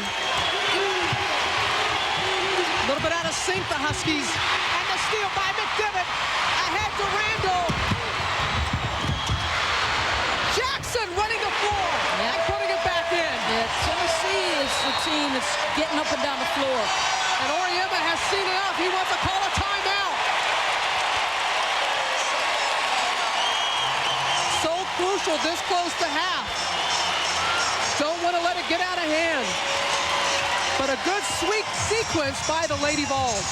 A little bit out of sync, the Huskies. And the steal by McDevitt. Ahead to Randall. Jackson running the floor and putting it back in. Yeah, Tennessee is the team that's getting up and down the floor. And Oriema has seen enough. He wants to call a timeout. So crucial this close to half. Don't want to let it get out of hand. But a good sweet sequence by the Lady Vols.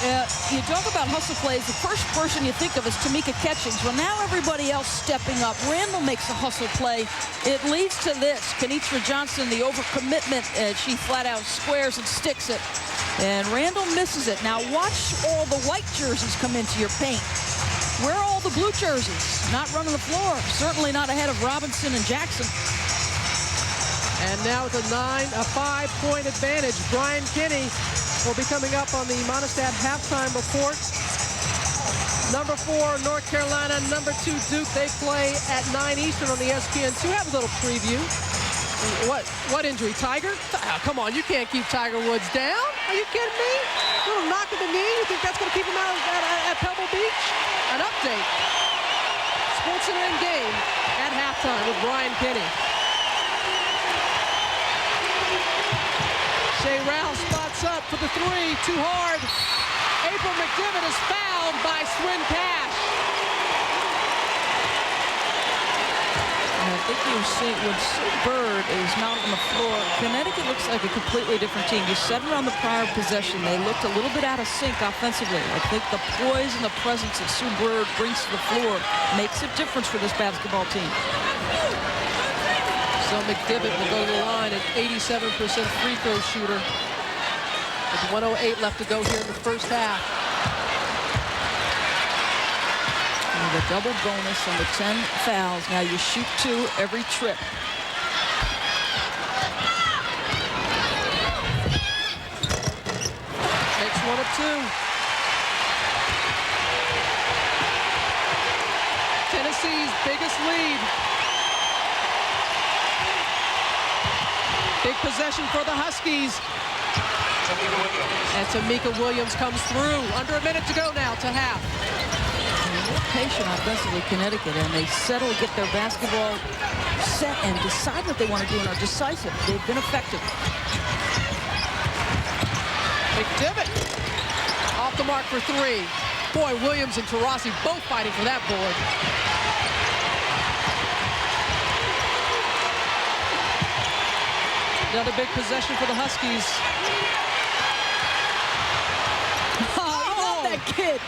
You talk about hustle plays. The first person you think of is Tamika Catchings. Well, now everybody else stepping up. Randall makes a hustle play. It leads to this. Kenitra Johnson, the overcommitment. She flat out squares and sticks it. And Randall misses it. Now watch all the white jerseys come into your paint. Where are all the blue jerseys? Not running the floor. Certainly not ahead of Robinson and Jackson. And now with a 5-point advantage, Brian Kinney will be coming up on the Monistat halftime report. Number 4, North Carolina. Number 2, Duke. They play at 9 Eastern on the ESPN2. Have a little preview. What injury? Tiger? Oh, come on, you can't keep Tiger Woods down. Are you kidding me? A little knock of the knee. You think that's going to keep him out at Pebble Beach? An update. Sports Center in game at halftime with Brian Kinney. Shea Rouse spots up for the 3, too hard. April McDevitt is fouled by Swin Cash. I think you see when Sue Bird is not on the floor, Connecticut looks like a completely different team. You said around the prior possession, they looked a little bit out of sync offensively. I think the poise and the presence that Sue Bird brings to the floor makes a difference for this basketball team. So McDevitt will go to the line, an 87% free throw shooter. With 1:08 left to go here in the first half. And the double bonus on the 10 fouls. Now you shoot 2 every trip. Makes 1 of 2. Tennessee's biggest lead. Big possession for the Huskies. And Tamika Williams comes through. Under a minute to go now to half. Patient offensively, Connecticut, and they settle, get their basketball set, and decide what they want to do and are decisive. They've been effective. McDevitt off the mark for 3. Boy, Williams and Taurasi both fighting for that board. Another big possession for the Huskies. Oh, I love that kid.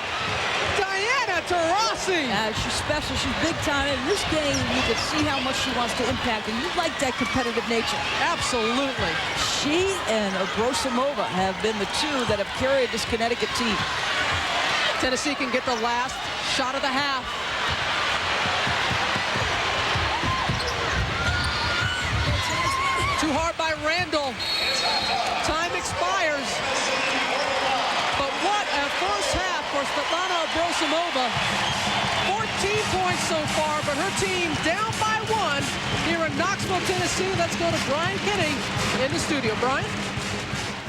Diana Taurasi. She's special. She's big time. In this game, you can see how much she wants to impact, and you like that competitive nature. Absolutely. She and Abrosimova have been the 2 that have carried this Connecticut team. Tennessee can get the last shot of the half. Too hard by Randall. Time expired. Abrosimova, 14 points so far, but her team down by 1 here in Knoxville, Tennessee. Let's go to Brian Kenny in the studio. Brian?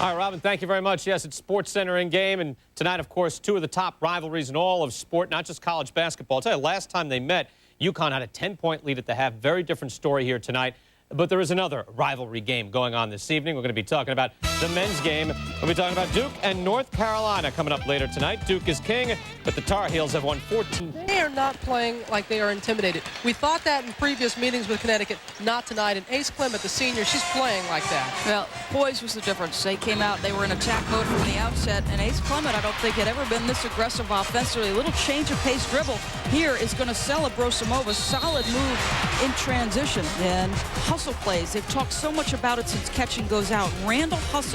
All right, Robin, thank you very much. Yes, it's Sports Center in game, and tonight, of course, two of the top rivalries in all of sport, not just college basketball. I'll tell you, last time they met, UConn had a 10-point lead at the half. Very different story here tonight. But there is another rivalry game going on this evening. We're going to be talking about the men's game. We'll be talking about Duke and North Carolina coming up later tonight. Duke is king, but the Tar Heels have won 14. They are not playing like they are intimidated. We thought that in previous meetings with Connecticut. Not tonight. And Ace Clement, the senior, she's playing like that. Well, poise was the difference. They came out, they were in attack mode from the outset, and Ace Clement, I don't think, had ever been this aggressive offensively. A little change of pace dribble here is going to sell Abrosimova. Solid move in transition and hustle plays. They've talked so much about it since catching goes out. Randall hustles.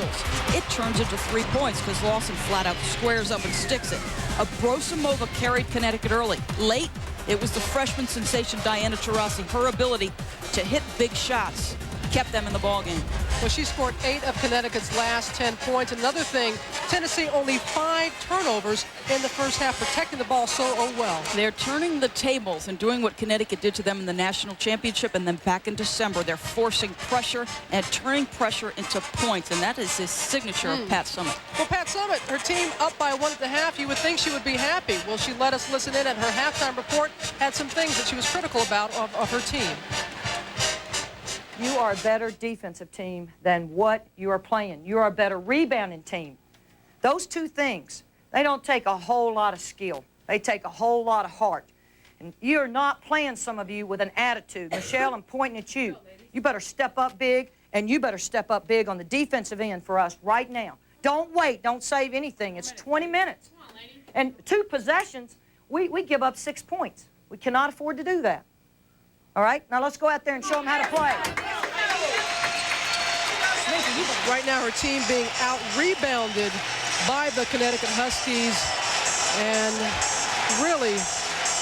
It turns into 3 points because Lawson flat out squares up and sticks it. Abrosimova carried Connecticut early. Late, it was the freshman sensation Diana Taurasi. Her ability to hit big shots kept them in the ballgame. Well, she scored 8 of Connecticut's last 10 points. Another thing, Tennessee only 5 turnovers in the first half, protecting the ball so well. They're turning the tables and doing what Connecticut did to them in the national championship, and then back in December, they're forcing pressure and turning pressure into points, and that is his signature of Pat Summitt. Well, Pat Summitt, her team up by 1 at the half. You would think she would be happy. Well, she let us listen in at her halftime report, had some things that she was critical about of her team. You are a better defensive team than what you are playing. You are a better rebounding team. Those two things, they don't take a whole lot of skill. They take a whole lot of heart. And you're not playing, some of you, with an attitude. Michelle, I'm pointing at you. You better step up big, and you better step up big on the defensive end for us right now. Don't wait. Don't save anything. It's 20 minutes. And 2 possessions, we give up 6 points. We cannot afford to do that. All right, now let's go out there and show them how to play. Right now, her team being out-rebounded by the Connecticut Huskies. And really,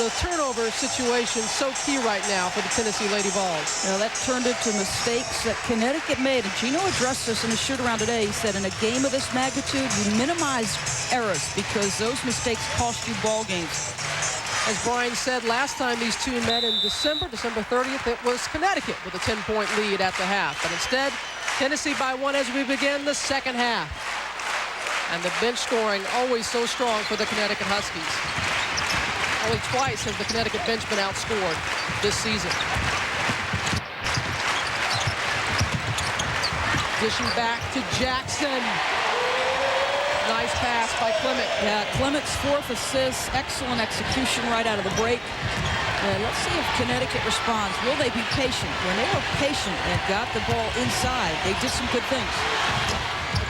the turnover situation so key right now for the Tennessee Lady Vols. Well, that turned into mistakes that Connecticut made. And Gino addressed this in a shoot-around today. He said, in a game of this magnitude, you minimize errors because those mistakes cost you ball games. As Brian said, last time these two met in December 30th, it was Connecticut with a 10-point lead at the half. But instead, Tennessee by 1 as we begin the second half. And the bench scoring always so strong for the Connecticut Huskies. Only twice has the Connecticut bench been outscored this season. Dishing back to Jackson. Nice pass by Clement. Yeah, Clement's 4th assist. Excellent execution right out of the break. Let's see if Connecticut responds. Will they be patient? When they were patient and got the ball inside, they did some good things.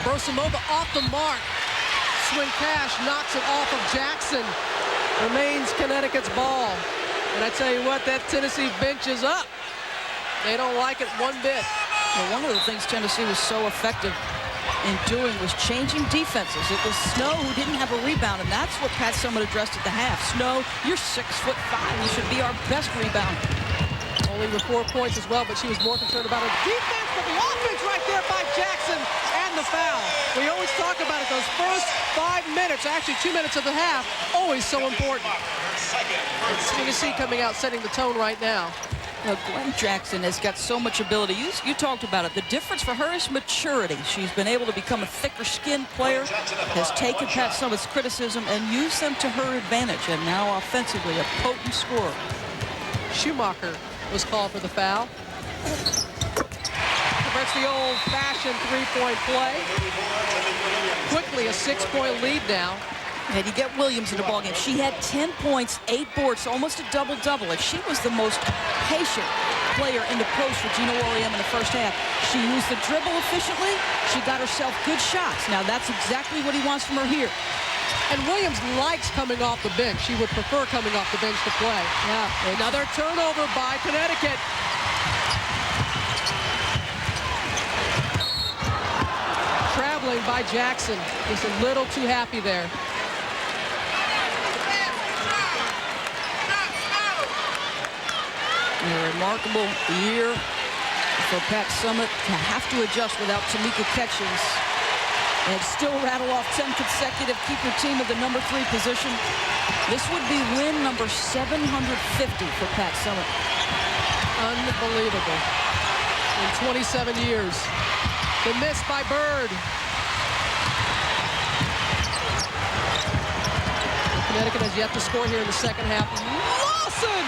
Abrosimova off the mark. Swin Cash knocks it off of Jackson. Remains Connecticut's ball. And I tell you what, that Tennessee bench is up. They don't like it one bit. Well, one of the things Tennessee was so effective in doing was changing defenses. It was Snow who didn't have a rebound, and that's what Pat Summitt addressed at the half. Snow, you're 6'5". You should be our best rebounder. Only with 4 points as well, but she was more concerned about her defense, but the offense right there by Jackson and the foul. We always talk about it, those first 5 minutes, actually 2 minutes of the half, always so important. Tennessee coming out, setting the tone right now. Well, Gwen Jackson has got so much ability. You talked about it. The difference for her is maturity. She's been able to become a thicker-skinned player, has taken Pat Summitt's criticism and used them to her advantage, and now offensively a potent scorer. Schumacher was called for the foul. That's the old-fashioned 3-point play. Quickly a 6-point lead now. And you get Williams in the ballgame. She had 10 points, 8 boards, almost a double-double. If she was the most patient player in the post for Gino Auriemma in the first half, she used the dribble efficiently. She got herself good shots. Now, that's exactly what he wants from her here. And Williams likes coming off the bench. She would prefer coming off the bench to play. Yeah. Another turnover by Connecticut. Traveling by Jackson. Just a little too happy there. A remarkable year for Pat Summitt to have to adjust without Tamika Catchings. and still rattle off 10 consecutive, keep your team at the #3 position. This would be win number 750 for Pat Summitt. Unbelievable. In 27 years. The miss by Bird. Connecticut has yet to score here in the second half. Lawson!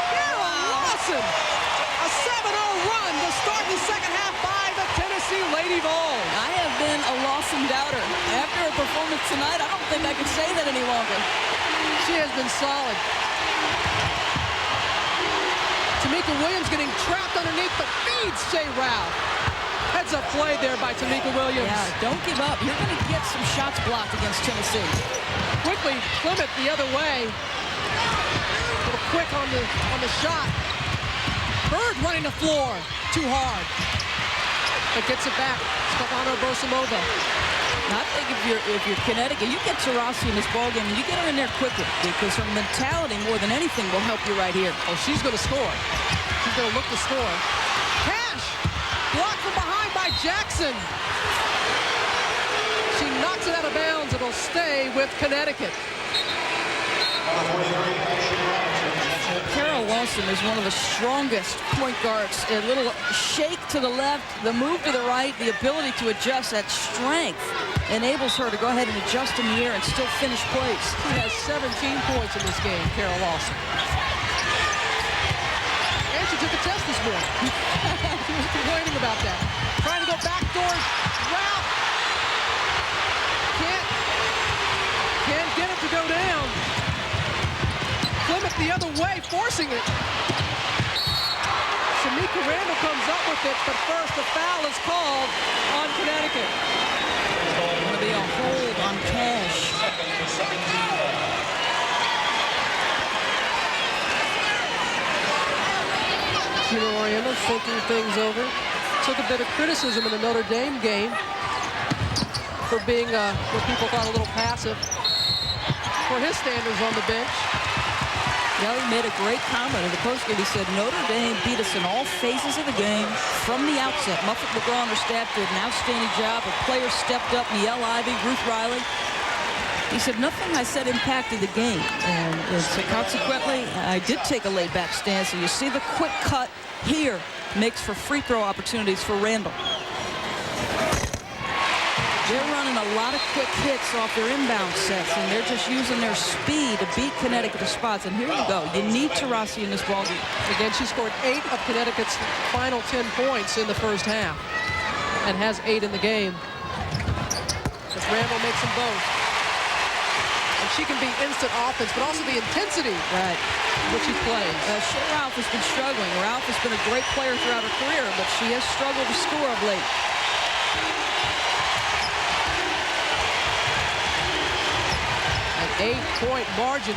Carol Lawson! A 7-0 run to start the second half by the Tennessee Lady Vols. I have been a Lawson doubter. After her performance tonight, I don't think I can say that any longer. She has been solid. Tamika Williams getting trapped underneath, but feeds Shea Ralph. Heads up play there by Tamika Williams. Yeah, don't give up. You're going to get some shots blocked against Tennessee. Quickly, Clement the other way. A little quick on the shot. Bird running the floor. Too hard. But gets it back. Svetlana Abrosomova. I think if you're Connecticut, you get Taurasi in this ballgame and you get her in there quickly because her mentality more than anything will help you right here. Oh, she's going to score. She's going to look to score. Cash! Blocked from behind by Jackson. She knocks it out of bounds. It'll stay with Connecticut. Carol Lawson is one of the strongest point guards. A little shake to the left, the move to the right, the ability to adjust. That strength enables her to go ahead and adjust in the air and still finish plays. She has 17 points in this game, Carol Lawson. And she took a test this morning. She was complaining about that. Trying to go backdoor. Ralph can't get it to go down. Clement the other way, forcing it. Tamika Randall comes up with it, but first the foul is called on Connecticut. It's going to be a hold on Cash. Gino Oriema thinking things over. Took a bit of criticism in the Notre Dame game for being, what people thought, a little passive for his standards on the bench. Yeah, he made a great comment in the postgame. He said, Notre Dame beat us in all phases of the game from the outset. Muffet McGraw and her staff did an outstanding job. A player stepped up, Niele Ivey, Ruth Riley. He said, nothing I said impacted the game. And so consequently, I did take a laid-back stance. And you see the quick cut here makes for free throw opportunities for Randall. They're running a lot of quick hits off their inbound sets, and they're just using their speed to beat Connecticut to spots. And here you go. You need Taurasi in this ballgame. Again, she scored 8 of Connecticut's final 10 points in the first half and has 8 in the game. But Randall makes them both. And she can be instant offense, but also the intensity which she plays. Shea Ralph has been struggling. Ralph has been a great player throughout her career, but she has struggled to score of late. An 8-point margin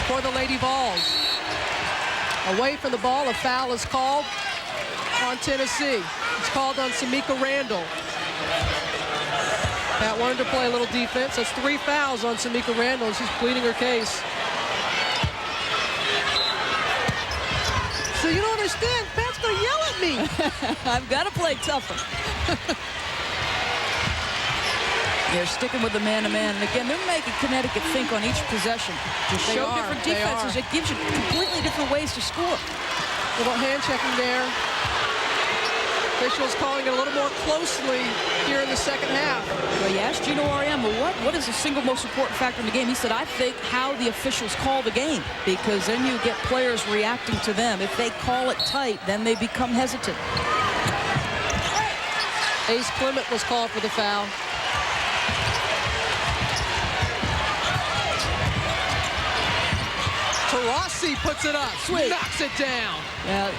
for the Lady Vols. Away from the ball, a foul is called on Tennessee. It's called on Tamika Randall. Pat wanted to play a little defense. That's 3 fouls on Tamika Randall, and she's pleading her case. So you don't understand, Pat's gonna yell at me. I've got to play tougher. They're sticking with the man-to-man. And again, they're making Connecticut think on each possession. To show different defenses, it gives you completely different ways to score. Little hand checking there. Officials calling it a little more closely here in the second half. Well, you asked Gino Oriema, what is the single most important factor in the game? He said, I think how the officials call the game, because then you get players reacting to them. If they call it tight, then they become hesitant. Ace Clement was called for the foul. Taurasi puts it up. Sweet. Knocks it down. Yeah,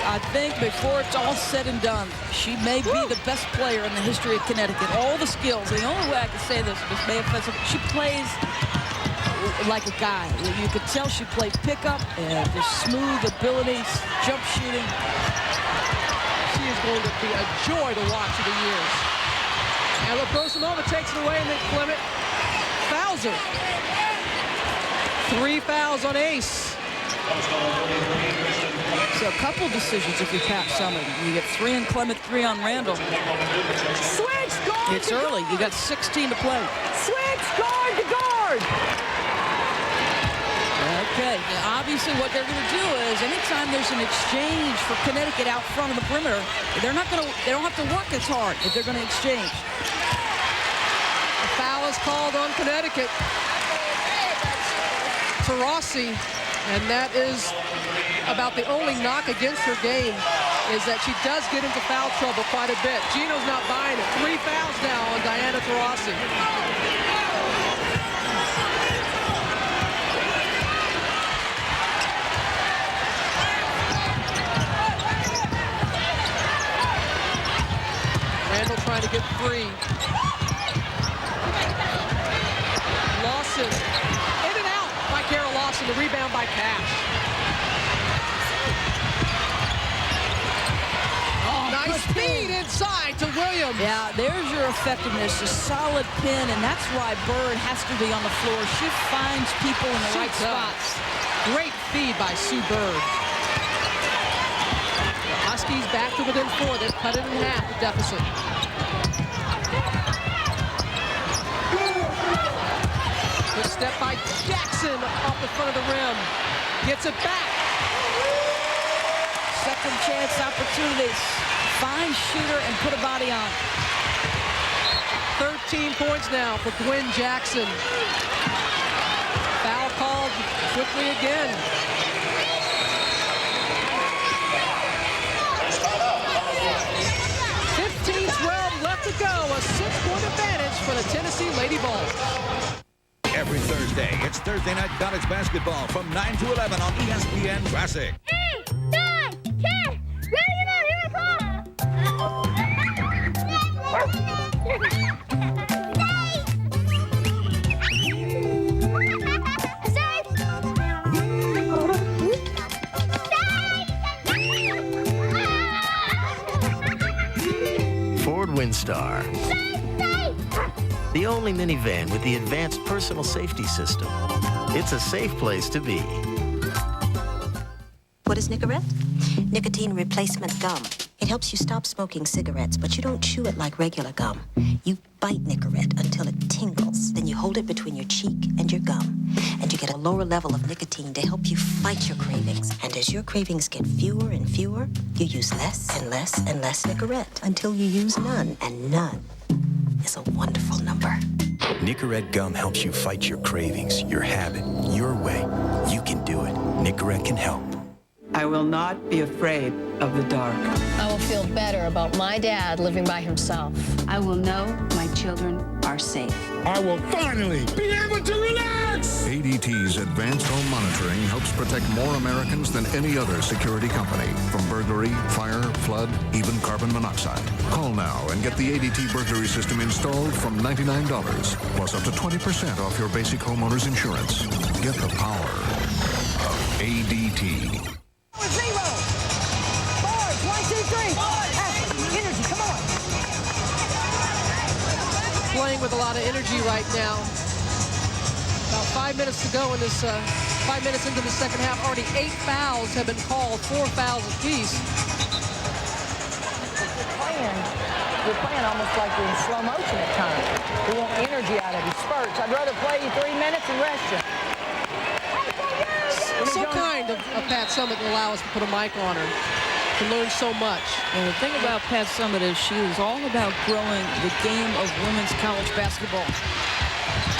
I think before it's all said and done, she may be the best player in the history of Connecticut. All the skills. The only way I can say this may offensive. She plays like a guy. You could tell she played pickup and just smooth abilities, jump shooting. She is going to be a joy to watch in the years. And Abrosomova takes it away, and then Clement fouls her. 3 fouls on Ace. So a couple decisions if you Pat Summitt. You get 3 on Clement, 3 on Randall. Switch, go! It's early. You got 16 to play. Switch guard to guard. Okay, now obviously what they're going to do is anytime there's an exchange for Connecticut out front of the perimeter, they don't have to work as hard if they're going to exchange. A foul is called on Connecticut. Taurasi, and that is about the only knock against her game, is that she does get into foul trouble quite a bit. Gino's not buying it. 3 fouls now on Diana Taurasi. Randall trying to get free. Lawson, in and out by Carol Lawson. The rebound by Cash. Nice speed inside to Williams. Yeah, there's your effectiveness, a solid pin, and that's why Bird has to be on the floor. She finds people in the right spots. Great feed by Sue Bird. The Huskies back to within 4. They've cut it in half, the deficit. Good step by Jackson off the front of the rim. Gets it back. Second chance opportunities. Fine shooter and put a body on. 13 points now for Gwen Jackson. Foul called quickly again. Left to go, a 6-point advantage for the Tennessee Lady Vols. Every Thursday, it's Thursday Night College Basketball from 9 to 11 on ESPN Classic. 8, 9, 10, ready now, here it Ford Windstar. The only minivan with the advanced personal safety system. It's a safe place to be. What is Nicorette? Nicotine replacement gum. It helps you stop smoking cigarettes, but you don't chew it like regular gum. You bite Nicorette until it tingles. Then you hold it between your cheek and your gum. And you get a lower level of nicotine to help you fight your cravings. And as your cravings get fewer and fewer, you use less and less and less Nicorette until you use none. And none is a wonderful number. Nicorette gum helps you fight your cravings, your habit, your way. You can do it. Nicorette can help. I will not be afraid of the dark. I will feel better about my dad living by himself. I will know my children are safe. I will finally be able to relax! ADT's advanced home monitoring helps protect more Americans than any other security company. From burglary, fire, flood, even carbon monoxide. Call now and get the ADT burglary system installed from $99, plus up to 20% off your basic homeowner's insurance. Get the power of ADT. 0. Boards, 1, 2, 3. Energy, come on. Playing with a lot of energy right now. About 5 minutes to go in this, 5 minutes into the second half. Already 8 fouls have been called, 4 fouls apiece. You're playing almost like you're in slow motion at times. We want energy out of you, spurts. I'd rather play you 3 minutes and rest you. So kind of Pat Summitt to allow us to put a mic on her. To learn so much. And the thing about Pat Summitt is she is all about growing the game of women's college basketball.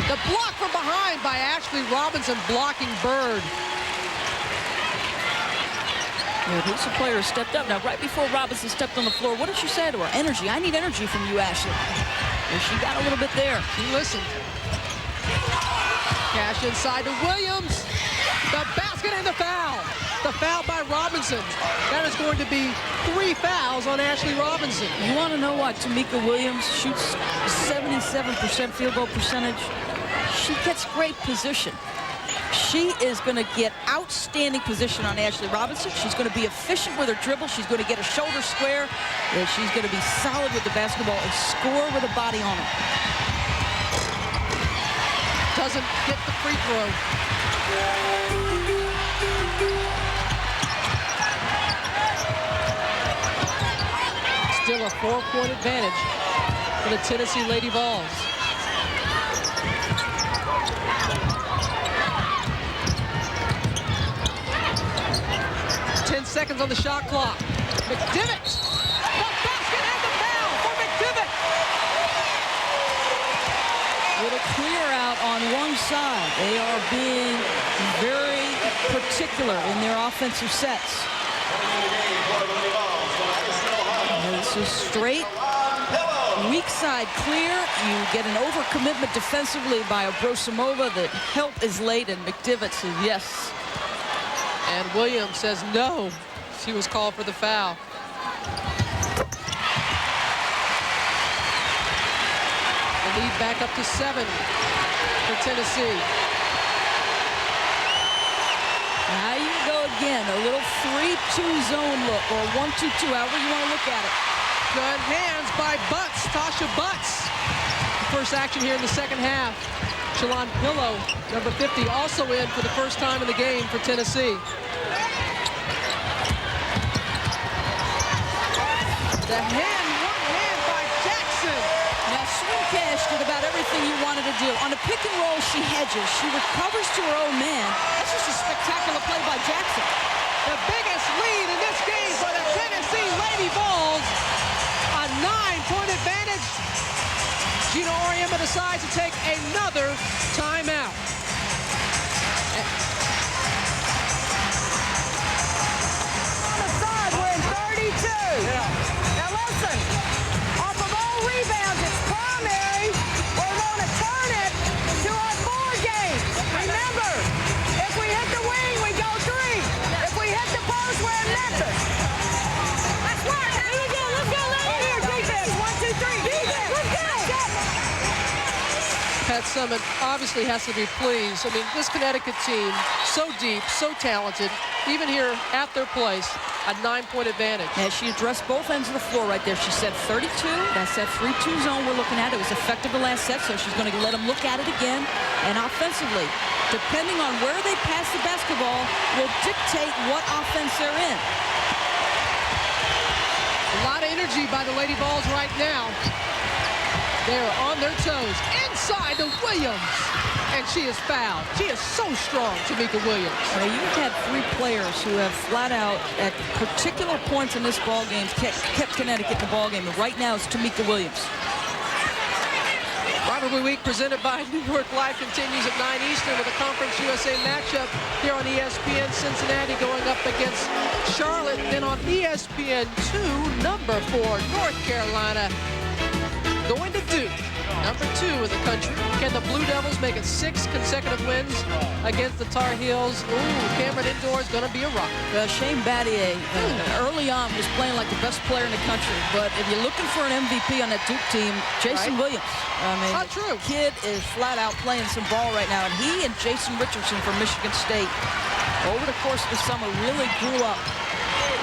The block from behind by Ashley Robinson blocking Bird. Yeah, who's the player who stepped up? Now, right before Robinson stepped on the floor, what did she say to her? Energy. I need energy from you, Ashley. And she got a little bit there. She listened. Cash inside to Williams. The basket and the foul. The foul by Robinson. That is going to be 3 fouls on Ashley Robinson. You want to know what Tamika Williams shoots 77% field goal percentage? She gets great position. She is going to get outstanding position on Ashley Robinson. She's going to be efficient with her dribble. She's going to get a shoulder square. And she's going to be solid with the basketball and score with a body on it. Doesn't get the free throw. Still a 4-point advantage. for the Tennessee Lady Vols. Seconds on the shot clock. McDivitt. The basket and the foul for McDivitt. With a clear out on one side. They are being very particular in their offensive sets. This is straight. Weak side clear. You get an overcommitment defensively by Abrosimova. The help is late, and McDivitt says yes. And Williams says no. She was called for the foul. The lead back up to 7 for Tennessee. Now you go again. A little 3-2 zone look, or 1-2-2, however you want to look at it. Good hands by Butts, Tasha Butts. First action here in the second half. Shalon Pillow, number 50, also in for the first time in the game for Tennessee. The hand, one hand by Jackson. Now Swing Cash did about everything you wanted to do. On the pick and roll, she hedges. She recovers to her own man. That's just a spectacular play by Jackson. The biggest lead in this game for the Tennessee Lady Vols. A 9-point advantage. Gina Auriemma decides to take another timeout. On the side, we're in 32. Now listen, off of all rebounds, it's primary. We're going to turn it to our 4 game. Remember, if we hit the wing, we go 3. If we hit the post, we're in Memphis. Let's work. Here we go. Let's go, ladies. Here, defense. 1, 2, 3. Defense. Let's go. Pat Summitt obviously has to be pleased. I mean, this Connecticut team, so deep, so talented, even here at their place, a 9-point advantage. Yeah, she addressed both ends of the floor right there. She said 32. That's that 3-2 zone we're looking at. It was effective the last set, so she's going to let them look at it again. And offensively, depending on where they pass the basketball, will dictate what offense they're in. A lot of energy by the Lady Vols right now. They're on their toes. Inside to Williams. And she is fouled. She is so strong, Tamika Williams. Now, you've had 3 players who have flat out, at particular points in this ball game, kept Connecticut in the ball game. And right now, it's Tamika Williams. Rivalry Week presented by New York Live continues at 9 Eastern with a Conference USA matchup here on ESPN. Cincinnati going up against Charlotte. Then on ESPN 2, number 4, North Carolina going to Duke, number 2 in the country. Can the Blue Devils make it 6 consecutive wins against the Tar Heels? Ooh, Cameron Indoor is going to be a rock. Shane Battier, early on, was playing like the best player in the country. But if you're looking for an MVP on that Duke team, Jason Williams. I mean, not true. The kid is flat out playing some ball right now. And he and Jason Richardson from Michigan State, over the course of the summer, really grew up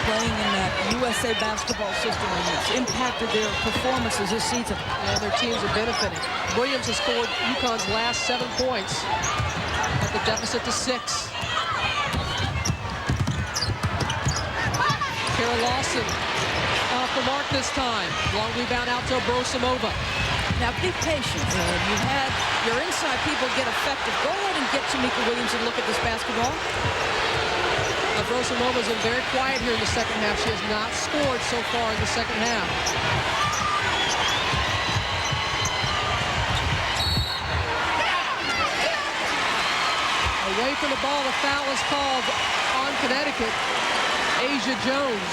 playing in that USA basketball system, and it's impacted their performances this season. And their teams are benefiting. Williams has scored UConn's last 7 points. At the deficit to 6. Kara Lawson off the mark this time. Long rebound out to Abrosimova. Now be patient. You've had your inside people get effective. Go ahead and get Tamika Williams and look at this basketball. Abrosimova has been very quiet here in the second half. She has not scored so far in the second half. Away from the ball, the foul is called on Connecticut. Asia Jones.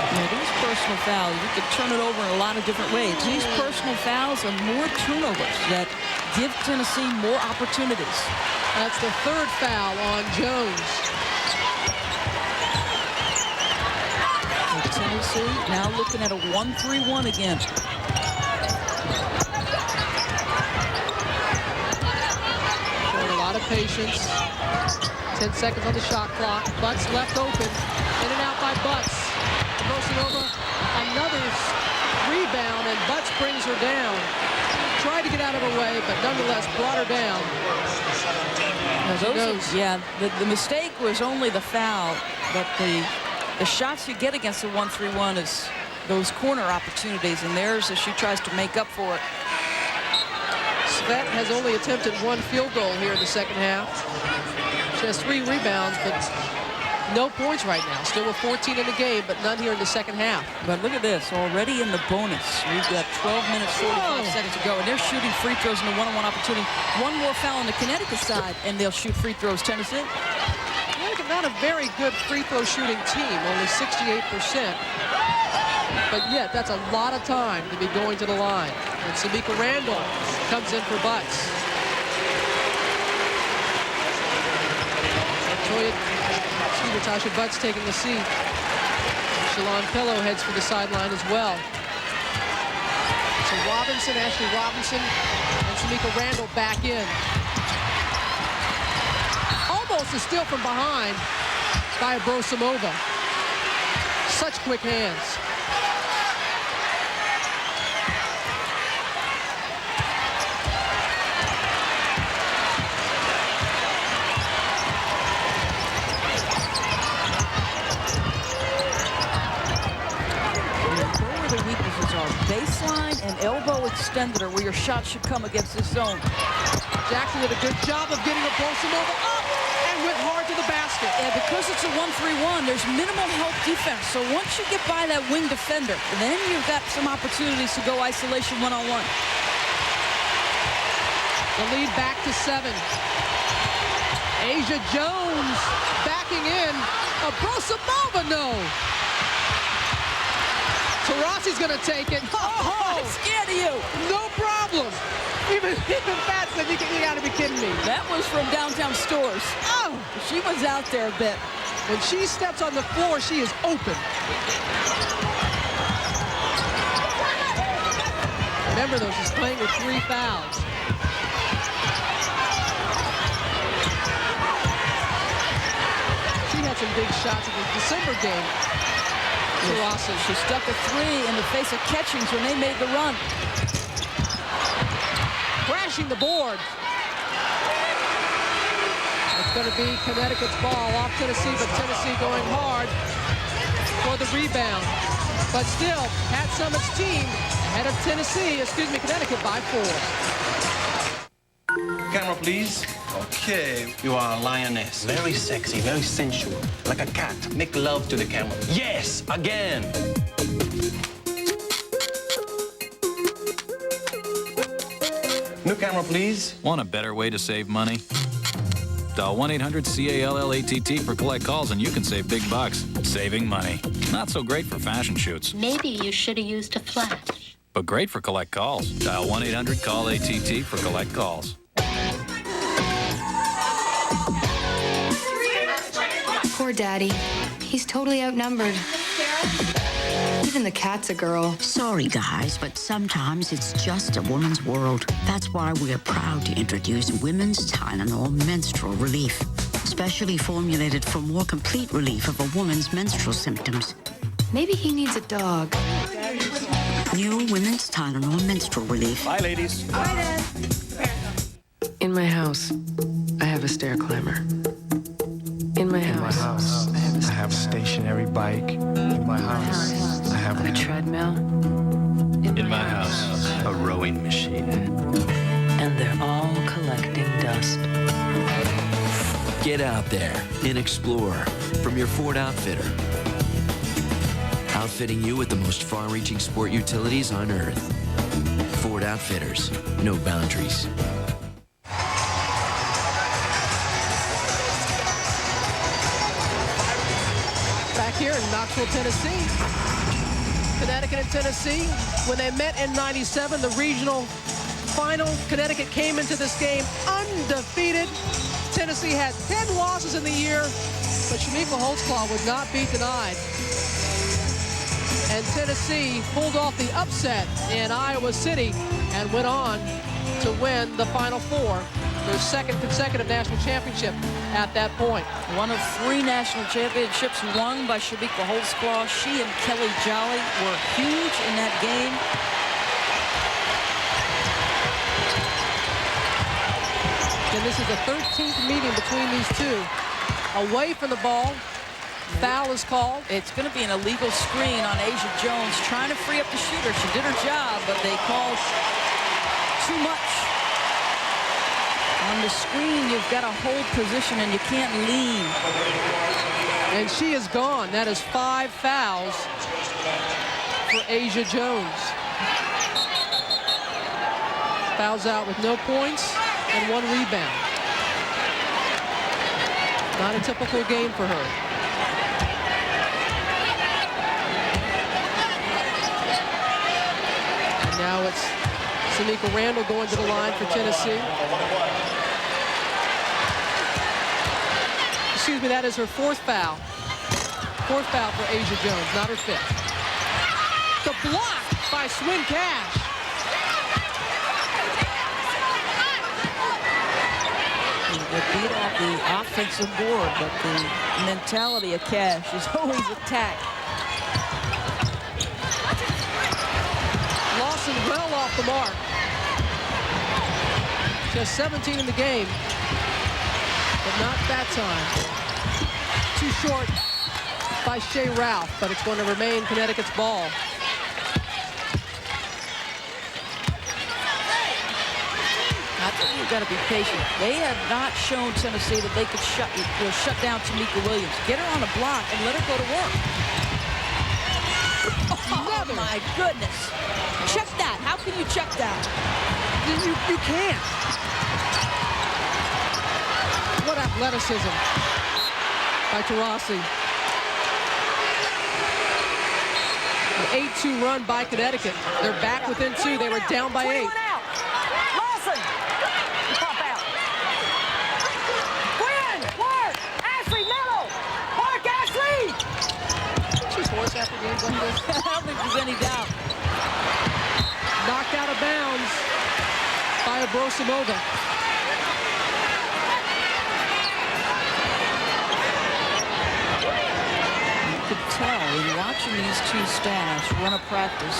Yeah, these personal fouls, you could turn it over in a lot of different ways. These personal fouls are more turnovers that give Tennessee more opportunities. That's the 3rd foul on Jones. And Tennessee now looking at a 1-3-1 again. Showing a lot of patience. 10 seconds on the shot clock. Butts left open. In and out by Butts. Abrosimova, another rebound, and Butts brings her down. Tried to get out of her way, but nonetheless brought her down. The mistake was only the foul, but the The shots you get against the 1-3-1 is those corner opportunities, and there's as she tries to make up for it. Svet has only attempted 1 field goal here in the second half. She has 3 rebounds, but no points right now. Still with 14 in the game, but none here in the second half. But look at this, already in the bonus. We've got 12 minutes, 45 seconds to go, and they're shooting free throws in the one-on-one opportunity. One more foul on the Connecticut side, and they'll shoot free throws, Tennessee. Connecticut not a very good free throw shooting team, only 68%. But yet, that's a lot of time to be going to the line. And Samika Randall comes in for Butts. Tasha Butts taking the seat. Shalon Pillow heads for the sideline as well. So Robinson, Ashley Robinson, and Samika Randall back in. Almost a steal from behind by Abrosimova. Such quick hands. Baseline and elbow extender where your shot should come against this zone. Jackson did a good job of getting Abrosimova up and went hard to the basket. And because it's a 1-3-1, there's minimal help defense. So once you get by that wing defender, then you've got some opportunities to go isolation one-on-one. The lead back to 7. Asia Jones backing in. Abrosimova, no. Taurasi's going to take it. Oh, I'm scared of you. No problem. Even Pat said, you got to be kidding me. That was from downtown Stores. Oh, she was out there a bit. When she steps on the floor, she is open. Remember, though, she's playing with 3 fouls. She had some big shots in the December game. She stuck a 3 in the face of Catchings when they made the run. Crashing the board. It's going to be Connecticut's ball off Tennessee, but Tennessee going hard for the rebound. But still, Pat Summitt's team ahead of Connecticut by 4. Camera, please. Okay, you are a lioness. Very sexy, very sensual. Like a cat. Make love to the camera. Yes, again. New camera, please. Want a better way to save money? Dial 1-800-CALLATT for collect calls and you can save big bucks. Saving money. Not so great for fashion shoots. Maybe you should have used a flash. But great for collect calls. Dial 1-800-CALL-ATT for collect calls. Poor Daddy. He's totally outnumbered. Even the cat's a girl. Sorry, guys, but sometimes it's just a woman's world. That's why we are proud to introduce Women's Tylenol Menstrual Relief, specially formulated for more complete relief of a woman's menstrual symptoms. Maybe he needs a dog. New Women's Tylenol Menstrual Relief. Bye, ladies. Bye, Dad. In my house, I have a stair climber. In my house, I have a stationary bike. In my house, I have a treadmill. In my house, a rowing machine. And they're all collecting dust. Get out there and explore from your Ford Outfitter. Outfitting you with the most far-reaching sport utilities on Earth. Ford Outfitters, no boundaries. Here in Knoxville, Tennessee. Connecticut and Tennessee, when they met in '97, the regional final, Connecticut came into this game undefeated. Tennessee had 10 losses in the year, but Shamika Holtzclaw would not be denied. And Tennessee pulled off the upset in Iowa City and went on to win the Final Four, their second consecutive national championship at that point. One of 3 national championships won by Shamika Holtzclaw. She and Kelly Jolly were huge in that game. And this is the 13th meeting between these two. Away from the ball, Foul is called. It's going to be an illegal screen on Asia Jones, trying to free up the shooter. She did her job, but they called too much. On the screen, you've got to hold position, and you can't lean. And she is gone. That is 5 fouls for Asia Jones. Fouls out with no points and 1 rebound. Not a typical game for her. And now it's Tamika Randall going to the line for Tennessee. Excuse me, that is her 4th foul. 4th foul for Asia Jones, not her 5th. The block by Swin Cash. They beat off the offensive board, but the mentality of Cash is always attack. Lawson well off the mark. Just 17 in the game, but not that time. Too short by Shea Ralph, but it's going to remain Connecticut's ball. I think you've got to be patient. They have not shown Tennessee that they could shut down Tamika Williams. Get her on the block and let her go to work. Oh, my goodness. Check that. How can you check that? You can't. What athleticism by Taurasi. An 8-2 run by Connecticut. They're back within 2. They were down by 8. Lawson! Pop out. Win! Work! Ashley, middle! Work, Ashley! She's hoarse after games like this. I don't think there's any doubt. Knocked out of bounds by Abrosimova. You could tell in watching these two staffs run a practice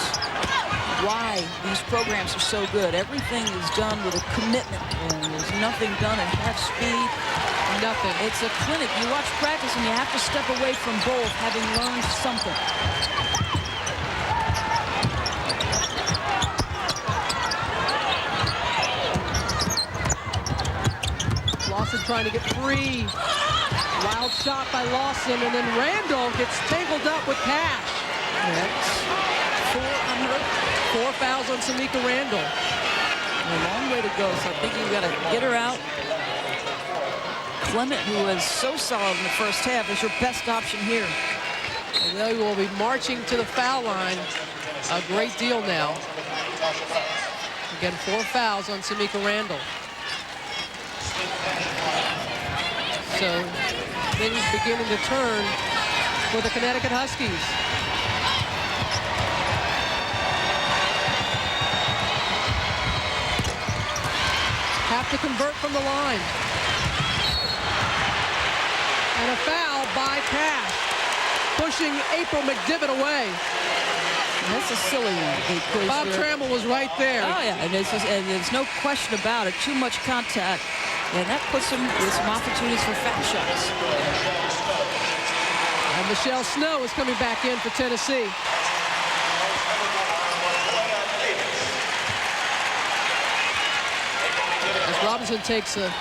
why these programs are so good. Everything is done with a commitment, and there's nothing done at half speed. Nothing. It's a clinic. You watch practice, and you have to step away from both, having learned something. Lawson trying to get free. Wild shot by Lawson, and then Randall gets tangled up with Cash. That's 4 on her. 4 fouls on Tamika Randall. A long way to go, so I think you've got to get her out. Clement, who was so solid in the first half, is your best option here. And they will be marching to the foul line a great deal now. Again, 4 fouls on Tamika Randall. So things beginning to turn for the Connecticut Huskies. Have to convert from the line. And a foul by Cash, pushing April McDivitt away. And that's a silly one. Bob Trammell was right there. Oh, yeah, and there's no question about it. Too much contact, and that puts him with some opportunities for foul shots. And Michelle Snow is coming back in for Tennessee. As Robinson takes a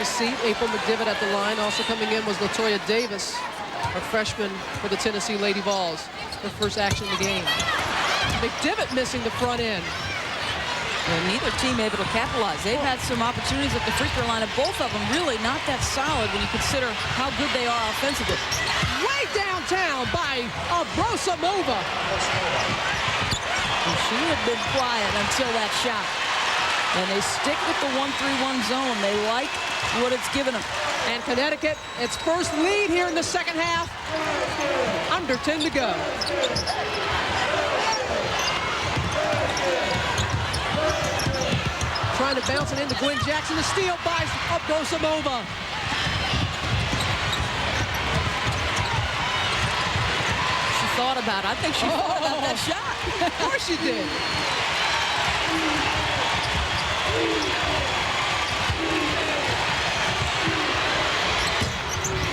seat, April McDivitt at the line. Also coming in was LaToya Davis, a freshman for the Tennessee Lady Vols. Her first action of the game. McDivitt missing the front end. And neither team able to capitalize. They've had some opportunities at the free throw line, and both of them really not that solid when you consider how good they are offensively. Way downtown by Abrosimova. And she had been quiet until that shot. And they stick with the 1-3-1 zone. They like what it's given them. And Connecticut, its first lead here in the second half. Under 10 to go. Trying to bounce it into Gwen Jackson. The steal by Abrosimova. She thought about it. I think she thought about that shot. Of course she did.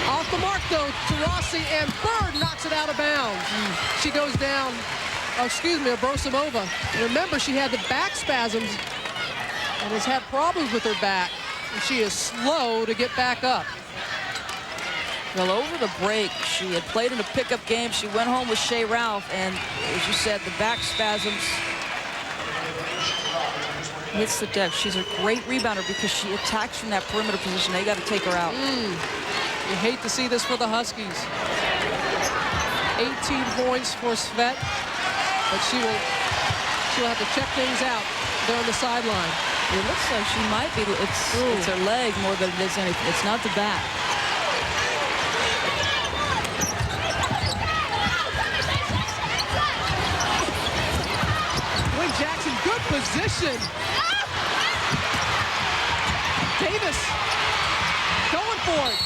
Off the mark, though, to Rossi, and Bird knocks it out of bounds. She goes down, Abrosimova. Remember, she had the back spasms and has had problems with her back, and she is slow to get back up. Well, over the break, she had played in a pickup game. She went home with Shea Ralph, and as you said, the back spasms hits the deck. She's a great rebounder because she attacks from that perimeter position. They got to take her out. You hate to see this for the Huskies. 18 points for Svet, but she'll have to check things out there on the sideline. It looks like she might be. It's her leg more than it is anything. It's not the back. Jackson, good position. Davis going for it.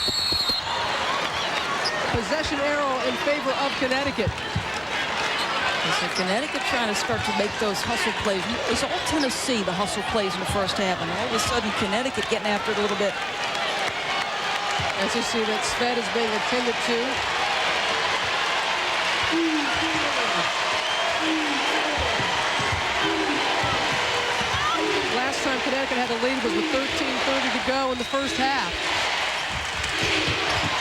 Possession arrow in favor of Connecticut. So Connecticut trying to start to make those hustle plays. It's all Tennessee, the hustle plays in the first half, and all of a sudden Connecticut getting after it a little bit. As you see that Svet is being attended to. Last time Connecticut had a lead was with 13:30 to go in the first half.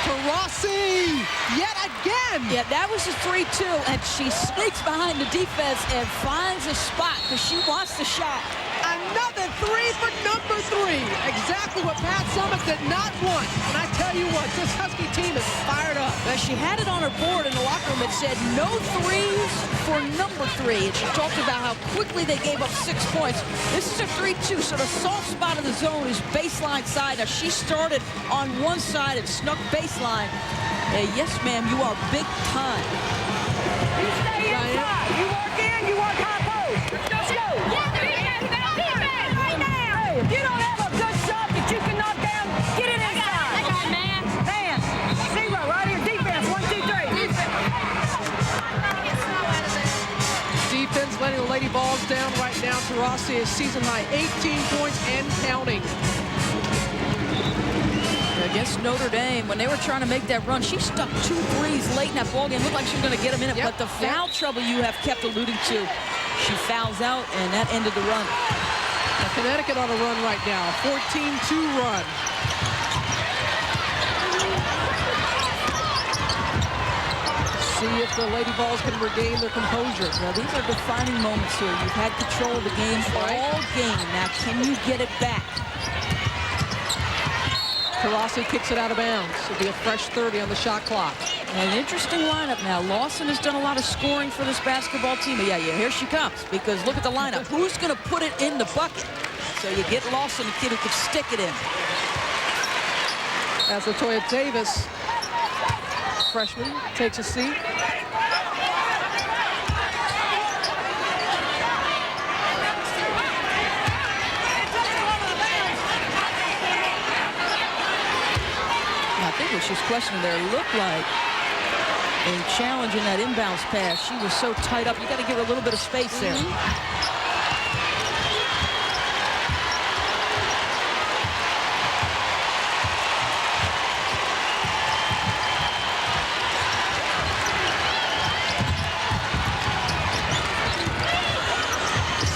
To Rossi, yet again. Yeah, that was a 3-2, and she sneaks behind the defense and finds a spot because she wants the shot. Another three for number 3. Exactly what Pat Summitt did not want. And I tell you what, this Husky team is fired up. Well, she had it on her board in the locker room. It said no threes for number 3. And she talked about how quickly they gave up 6 points. This is a 3-2, so the soft spot of the zone is baseline side. Now, she started on one side and snuck baseline. Yes, ma'am, you are big time. You stay inside. You work in, you work high post. Let's go. Hey, if you don't have a good shot that you can knock down, get it inside. I got it, man. Man, 0 right here. Defense, 1, 2, 3. Defense letting the Lady Vols down right now. To Rossi, a season high 18 points and counting. Against Notre Dame, when they were trying to make that run, she stuck 2 threes late in that ballgame. Looked like she was going to get them in it, but the foul trouble you have kept alluding to, she fouls out, and that ended the run. Now, Connecticut on a run right now, a 14-2 run. See if the Lady Vols can regain their composure. Now, these are defining moments here. You've had control of the game all game. Now, can you get it back? Rossi kicks it out of bounds. It'll be a fresh 30 on the shot clock. An interesting lineup now. Lawson has done a lot of scoring for this basketball team. Yeah, here she comes. Because look at the lineup. Who's going to put it in the bucket? So you get Lawson, the kid who can stick it in. As Latoya Davis, freshman, takes a seat. I think what she's questioning there looked like in challenging that inbounds pass. She was so tight up. You got to give her a little bit of space there.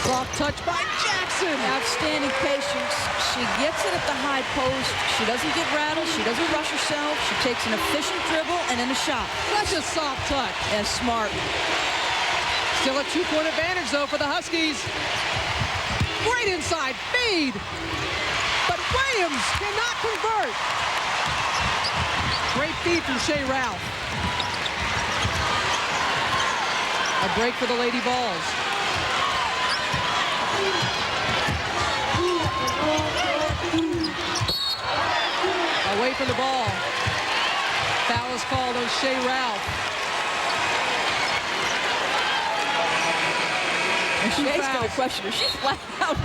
Soft touch by Jackson. Outstanding patience. She gets it at the high post. She doesn't get rattled. She doesn't rush herself. She takes an efficient dribble and then a shot. That's a soft touch. And smart. Still a 2-point advantage, though, for the Huskies. Great inside feed. But Williams cannot convert. Great feed from Shea Ralph. A break for the Lady Vols. Away from the ball. Foul is called on Shea Ralph. And Shea's going to question her. She flat out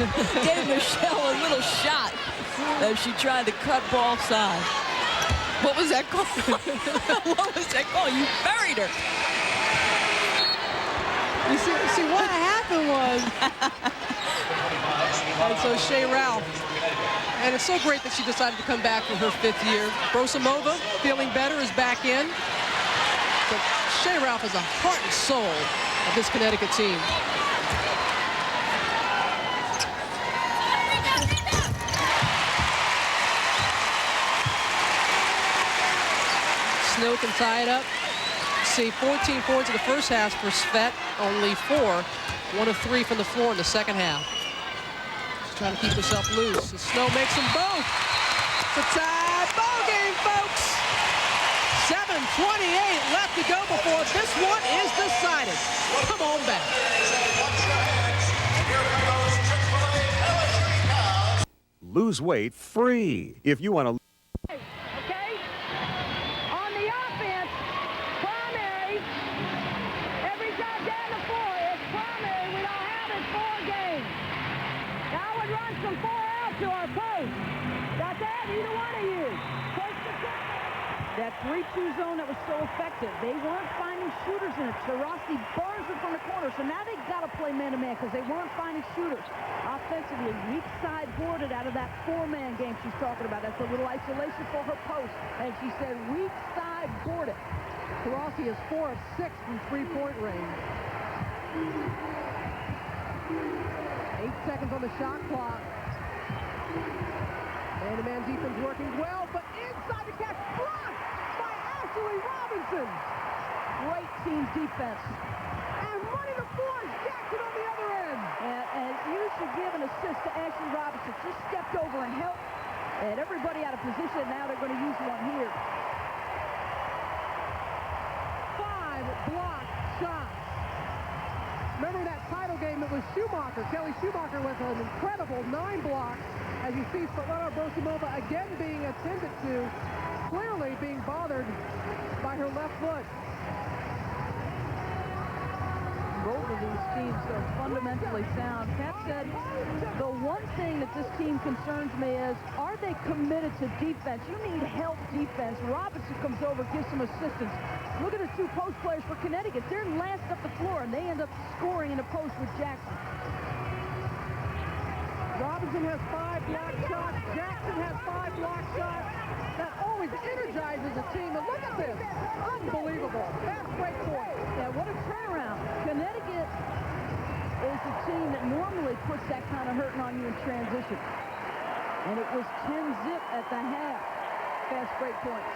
gave Michelle a little shot as she tried to cut ball side. What was that call? What was that call? You buried her. You see what happened was, and so Shea Ralph And it's so great that she decided to come back for her 5th year. Brosimova, feeling better, is back in. But Shea Ralph is the heart and soul of this Connecticut team. Snow can tie it up. See, 14 points in the first half for Svet, only 4. 1 of 3 from the floor in the second half. She's trying to keep herself loose. The Snow makes them both. It's a tie ball game, folks. 7:28 left to go before this one is decided. Come on back. Lose weight free. If you want to. That 3-2 zone that was so effective. They weren't finding shooters in it. Taurasi burns it from the corner, so now they've got to play man-to-man because they weren't finding shooters. Offensively, weak side boarded out of that 4-man game she's talking about. That's a little isolation for her post. And she said weak side boarded. Taurasi is 4 of 6 from three-point range. 8 seconds on the shot clock. Man-to-man defense working well, but inside the catch, blocked by Ashley Robinson. Great team defense. And running the floor is Jackson on the other end. And you should give an assist to Ashley Robinson. Just stepped over and helped. And everybody out of position. Now they're going to use one here. 5 block shots. Remember that title game? It was Schumacher. Kelly Schumacher with an incredible 9 blocks. As you see Svetlana Brosimova again being attended to, clearly being bothered by her left foot. Both of these teams are fundamentally sound. Pat said the one thing that this team concerns me is, are they committed to defense? You need help defense. Robinson comes over, gives some assistance. Look at the 2 post players for Connecticut. They're last up the floor, and they end up scoring in the post with Jackson. Robinson has 5 block shots. Jackson has 5 block shots. That always energizes a team. And look at this. Unbelievable. Fast break point. Yeah, what a turnaround. Connecticut is a team that normally puts that kind of hurting on you in transition. And it was 10-zip at the half. Fast break points.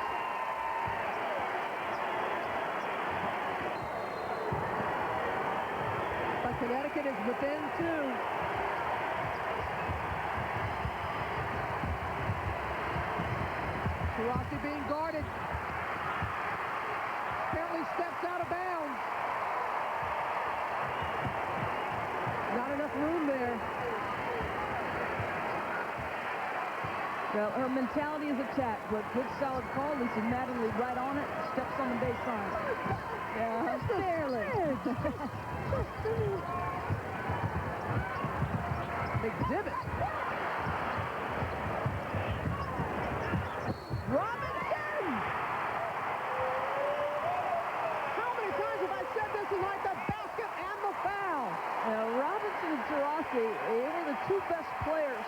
But Connecticut is within 2. Taurasi being guarded. Apparently steps out of bounds. Not enough room there. Well, her mentality is attack, but good solid call. Lisa Mattingly right on it. Steps on the baseline. Yeah, barely. Exhibit. Robinson! How many times have I said this is like the basket and the foul? Robinson and Taurasi, they were the 2 best players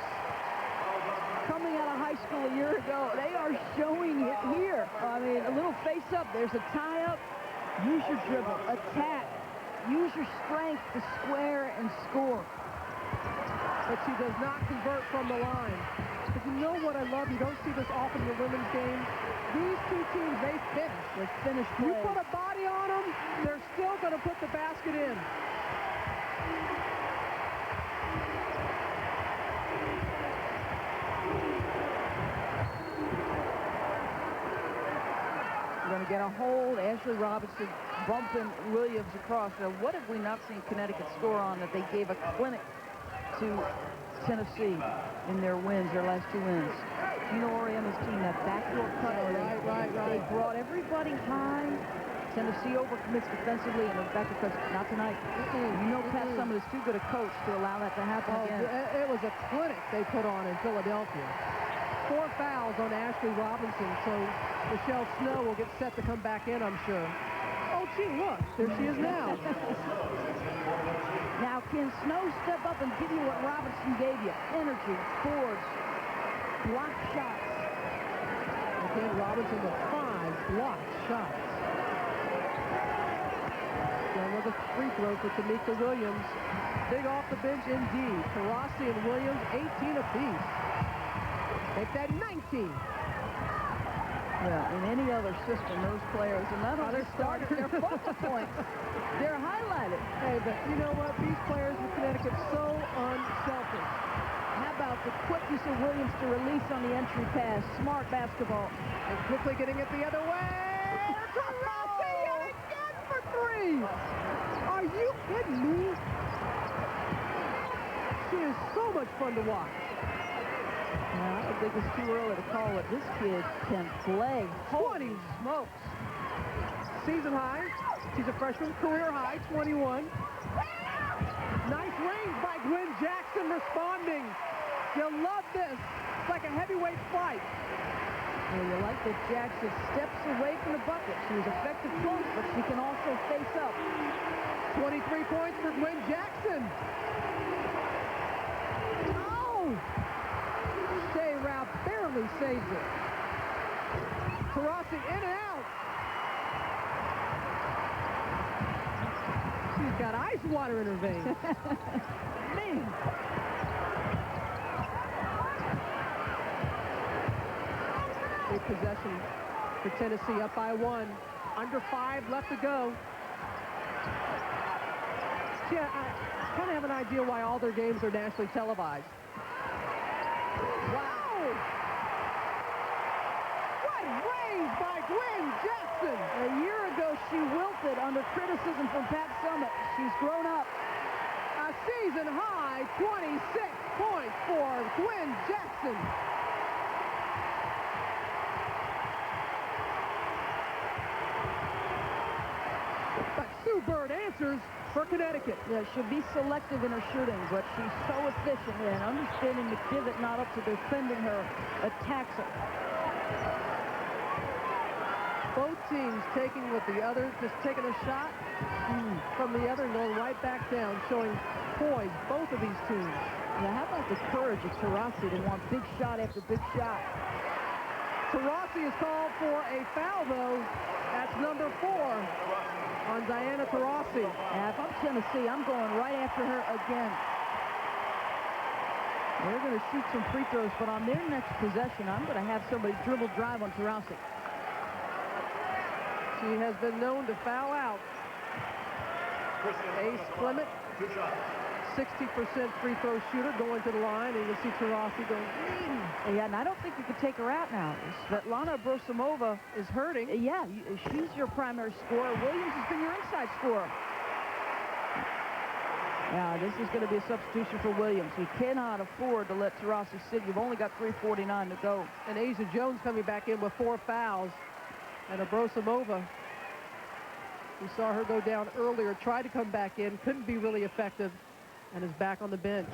coming out of high school a year ago. They are showing it here. I mean, a little face-up. There's a tie-up. Use your dribble. Attack. Use your strength to square and score. But she does not convert from the line. But you know what I love? You don't see this often in the women's game. These 2 teams, they finish. They finish play. You put a body on them, they're still going to put the basket in. We're going to get a hold. Ashley Robinson bumping Williams across. Now, what have we not seen Connecticut score on that they gave a clinic to Tennessee in their wins, their last 2 wins? Gino Oriema's team, that backdoor cut. Right. They brought everybody high. Tennessee overcommits defensively, and back because not tonight. You know Pat Summitt is too good a coach to allow that to happen again. It was a clinic they put on in Philadelphia. 4 fouls on Ashley Robinson, so Michelle Snow will get set to come back in, I'm sure. Oh, gee, look, there she is now. Now, can Snow step up and give you what Robinson gave you? Energy, boards. block shots. Again, Robinson with 5 block shots. Another free throw for Tamika Williams. Big off the bench indeed. Taurasi and Williams, 18 apiece. Make that 19. Yeah, in any other system, those players are not only starters, they're focal points. They're highlighted. Hey, but you know what? These players in Connecticut so unselfish. How about the quick use of Williams to release on the entry pass? Smart basketball. And quickly getting it the other way. Taurasi again for 3. Are you kidding me? She is so much fun to watch. I don't think it's too early to call it. This kid can play. 20 smokes. Season high. She's a freshman. Career high, 21. Nice range by Gwen Jackson responding. You'll love this. It's like a heavyweight fight. Well, you like that Jackson steps away from the bucket. She was effective close, but she can also face up. 23 points for Gwen Jackson. Oh! Shea Rao barely saves it. Taurasi in and out. She's got ice water in her veins. Man. Big possession for Tennessee, up by 1. Under 5 left to go. Yeah, I kind of have an idea why all their games are nationally televised. Wow! What range by Gwen Jackson! A year ago, she wilted under criticism from Pat Summitt. She's grown up. A season high 26 points for Gwen Jackson. But Sue Bird answers for Connecticut. Yeah, she'll be selective in her shooting, but she's so efficient and understanding McDivitt not up to defending her, attacks her. Both teams taking what the other, just taking a shot from the other and going right back down, showing poise, both of these teams. Now, how about the courage of Taurasi to want big shot after big shot? Taurasi is called for a foul, though. That's number 4 on Diana Taurasi. Now, if I'm Tennessee, I'm going right after her again. They're going to shoot some free throws, but on their next possession, I'm going to have somebody dribble drive on Taurasi. She has been known to foul out. Ace Clement, 60% free throw shooter, going to the line, and you'll see Taurasi going. Yeah, and I don't think you could take her out now. Svetlana Brosimova is hurting. Yeah, she's your primary scorer. Williams has been your inside scorer. Yeah, this is going to be a substitution for Williams. We cannot afford to let Taurasi sit. You've only got 3:49 to go. And Asia Jones coming back in with 4 fouls. And Brosimova, we saw her go down earlier, tried to come back in, couldn't be really effective, and is back on the bench.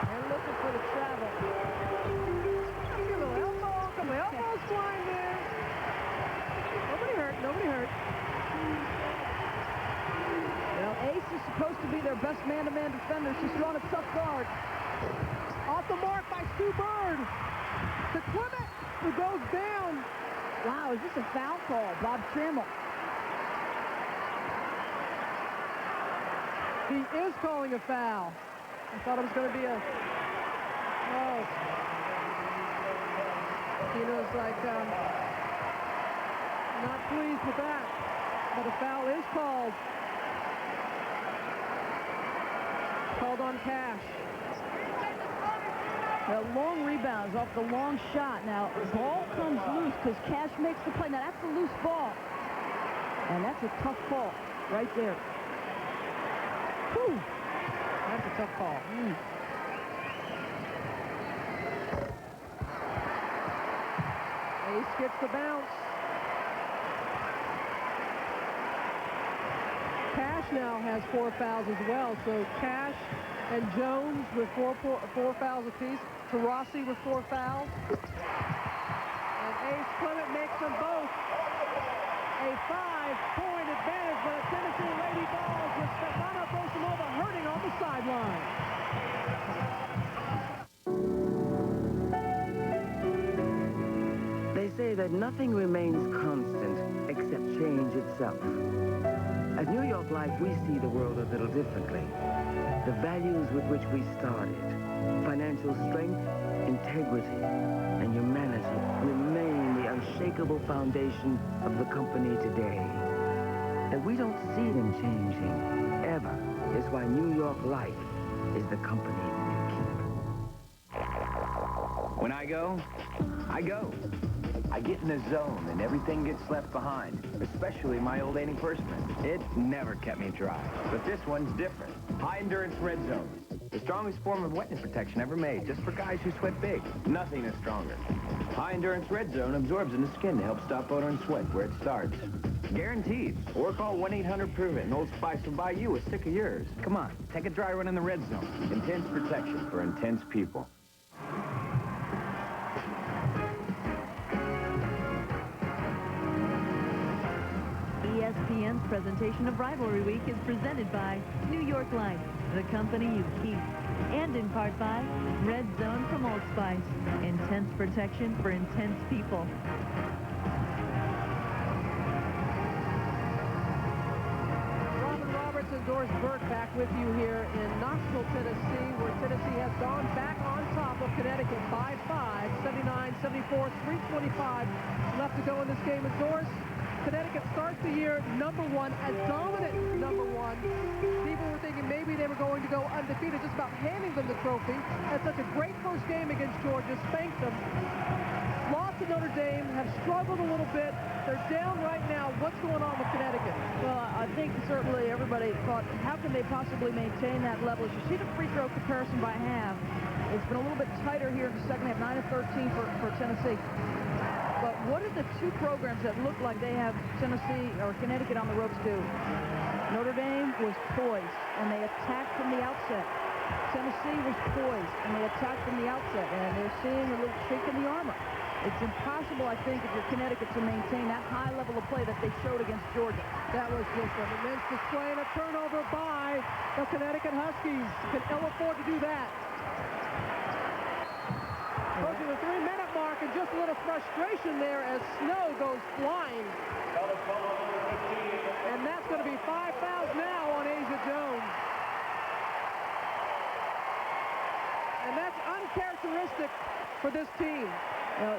And looking for the travel. A little elbow, some elbows flying there. Nobody hurt, nobody hurt. Well, Ace is supposed to be their best man-to-man defender. She's throwing a tough guard. Off the mark by Sue Bird. To Clement, who goes down. Wow, is this a foul call? Bob Trammell. He is calling a foul. I thought it was going to be a... Oh. Tina's like, not pleased with that. But a foul is called. Called on Cash. The long rebounds off the long shot. Now, ball comes loose because Cash makes the play. Now, that's a loose ball. And that's a tough call right there. Whew. That's a tough call. Ace gets the bounce. Cash now has 4 fouls as well. So Cash and Jones with four fouls apiece. Taurasi with 4 fouls. And Ace Clement makes them both. A a 5-point advantage for the Tennessee Lady Vols, with Svetlana Abrosimova hurting on the sideline. They say that nothing remains constant except change itself. At New York Life, we see the world a little differently. The values with which we started, financial strength, integrity, and humanity, remain the unshakable foundation of the company today. And we don't see them changing, ever, is why New York Life is the company you keep. When I go, I go. I get in the zone and everything gets left behind, especially my old antiperspirant. It never kept me dry, but this one's different. High endurance red zone. The strongest form of wetness protection ever made, just for guys who sweat big. Nothing is stronger. High endurance red zone absorbs in the skin to help stop odor and sweat where it starts. Guaranteed. Or call 1-800-PROVE-IT and Old Spice will buy you a stick of yours. Come on, take a dry run in the red zone. Intense protection for intense people. ESPN's presentation of Rivalry Week is presented by New York Life, the company you keep. And in part by Red Zone from Old Spice. Intense protection for intense people. Robin Roberts and Doris Burke back with you here in Knoxville, Tennessee, where Tennessee has gone back on top of Connecticut by 5, 79-74, 3:25 left to go in this game. And Doris, Connecticut starts the year #1, a dominant #1. People were thinking maybe they were going to go undefeated, just about handing them the trophy. Had such a great first game against Georgia, spanked them. Lost to Notre Dame, have struggled a little bit. They're down right now. What's going on with Connecticut? Well, I think certainly everybody thought, how can they possibly maintain that level? As you see the free throw comparison by half, it's been a little bit tighter here in the second half, 9 of 13 for Tennessee. But what are the two programs that look like they have Tennessee or Connecticut on the ropes to? Notre Dame was poised, and they attacked from the outset. Tennessee was poised, and they attacked from the outset, and they're seeing a little chink in the armor. It's impossible, I think, if you're Connecticut, to maintain that high level of play that they showed against Georgia. That was just an immense display and a turnover by the Connecticut Huskies. Can ill afford to do that. Approaching the 3-minute mark, and just a little frustration there as snow goes flying. And that's going to be 5 fouls now on Asia Jones. And that's uncharacteristic for this team.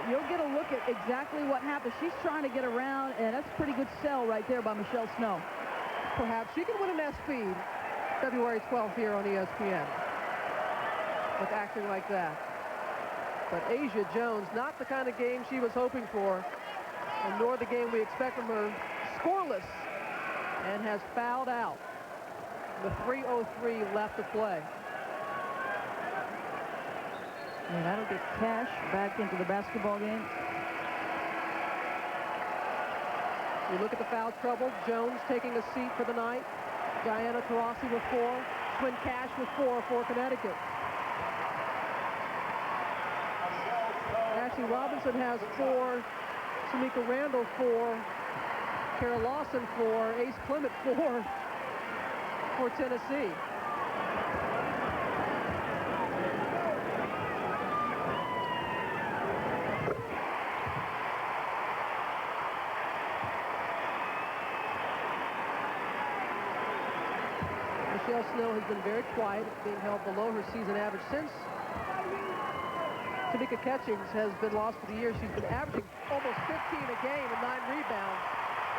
You'll get a look at exactly what happened. She's trying to get around, and that's a pretty good sell right there by Michelle Snow. Perhaps she can win an S-Speed February 12th here on ESPN with acting like that. But Asia Jones, not the kind of game she was hoping for, and nor the game we expect from her. Scoreless, and has fouled out. The 3:03 left to play. And that'll get Cash back into the basketball game. We look at the foul trouble. Jones taking a seat for the night. Diana Taurasi with 4. Swin Cash with 4 for Connecticut. Ashley Robinson has 4. Tamika Randall 4. Kara Lawson 4. Ace Clement 4 for Tennessee. Michelle Snow has been very quiet, being held below her season average since Tamika Catchings has been lost for the year. She's been averaging almost 15 a game and 9 rebounds.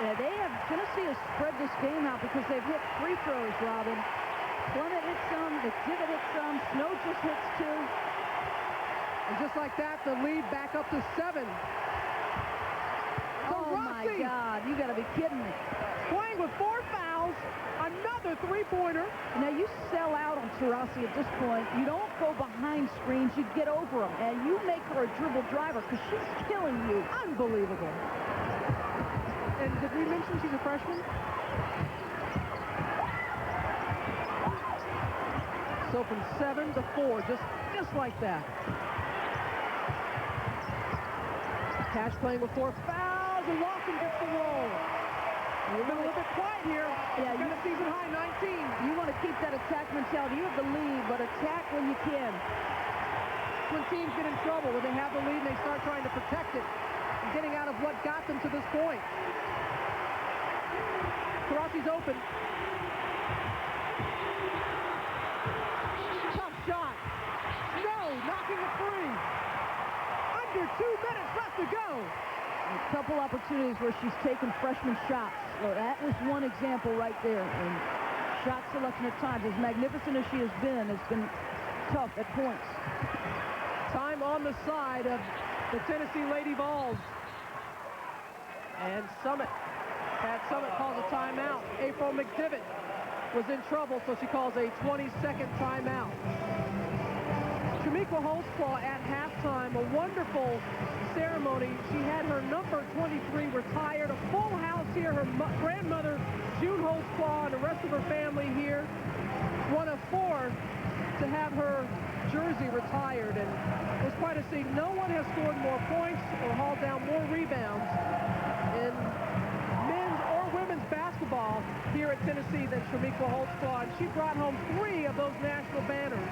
Yeah, Tennessee has spread this game out because they've hit free throws, Robin. Clement hit some, McDivitt hit some, Snow just hits 2. And just like that, the lead back up to 7. Oh my God, you gotta be kidding me. Playing with 4 fouls, another 3-pointer. Now you sell out on Taurasi at this point. You don't go behind screens, you get over them. And you make her a dribble driver because she's killing you. Unbelievable. And did we mention she's a freshman? So from 7 to 4, just like that. Cash playing with 4 fouls, and Lawson gets the roll. We've been a little bit quiet here. Yeah, you got a season high 19. You want to keep that attack mentality. You have the lead, but attack when you can. When teams get in trouble, when they have the lead and they start trying to protect it, and getting out of what got them to this point. Taurasi's open. Tough shot. No, knocking it free. Under 2 minutes left to go. A couple opportunities where she's taken freshman shots. So that was one example right there. And shot selection at times, as magnificent as she has been tough at points. Time on the side of the Tennessee Lady Vols. And Pat Summit calls a timeout. April McDivitt was in trouble, so she calls a 20-second timeout. Tramiqua Holtzclaw at halftime, a wonderful ceremony. She had her number 23 retired, a full house here. Her grandmother, June Holtzclaw, and the rest of her family here. One of 4 to have her jersey retired, and it was quite a scene. No one has scored more points or hauled down more rebounds in men's or women's basketball here at Tennessee than Tramiqua Holtzclaw, and she brought home 3 of those national banners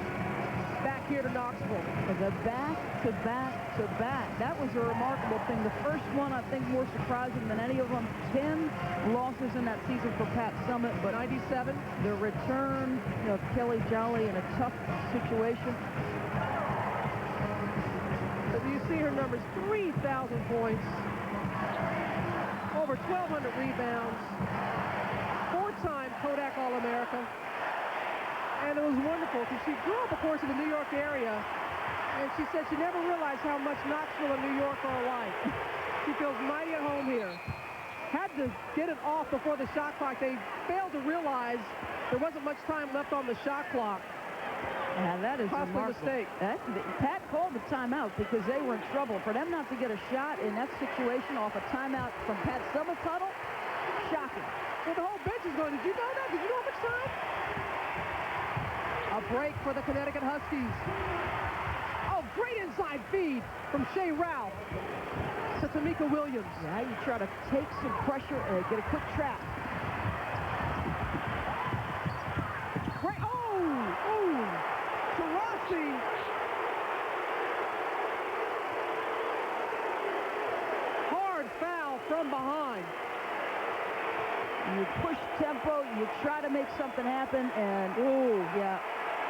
back here to Knoxville. The back-to-back-to-back. That was a remarkable thing. The first one, I think, more surprising than any of them. 10 losses in that season for Pat Summit, but 97. The return of Kelly Jolly in a tough situation. But you see her numbers, 3,000 points, over 1,200 rebounds, 4-time Kodak All-America. And it was wonderful because she grew up, of course, in the New York area. And she said she never realized how much Knoxville and New York are alike. She feels mighty at home here. Had to get it off before the shot clock. They failed to realize there wasn't much time left on the shot clock. Yeah, that is a mistake. Pat called the timeout because they were in trouble. For them not to get a shot in that situation off a timeout from Pat Summit's huddle, shocking. Well, the whole bench is going, did you know that? Did you know how much time? A break for the Connecticut Huskies. Oh, great inside feed from Shea Ralph to Tamika Williams. Yeah, you try to take some pressure and get a quick trap. Great. Oh, Taurasi. Hard foul from behind. You push tempo, you try to make something happen, and, yeah.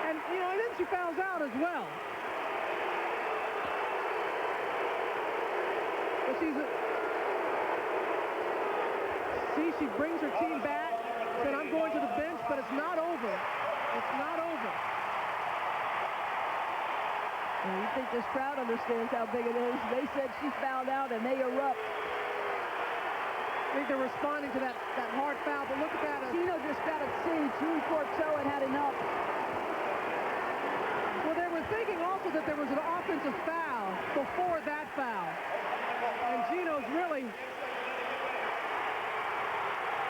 And, you know, and then she fouls out as well. But she brings her team back, said, I'm going to the bench, but it's not over. It's not over. And you think this crowd understands how big it is. They said she fouled out, and they erupt. I think they're responding to that hard foul, but look at that. Tino just got to see June Corto had enough. Well, they were thinking also that there was an offensive foul before that foul. And Gino's really...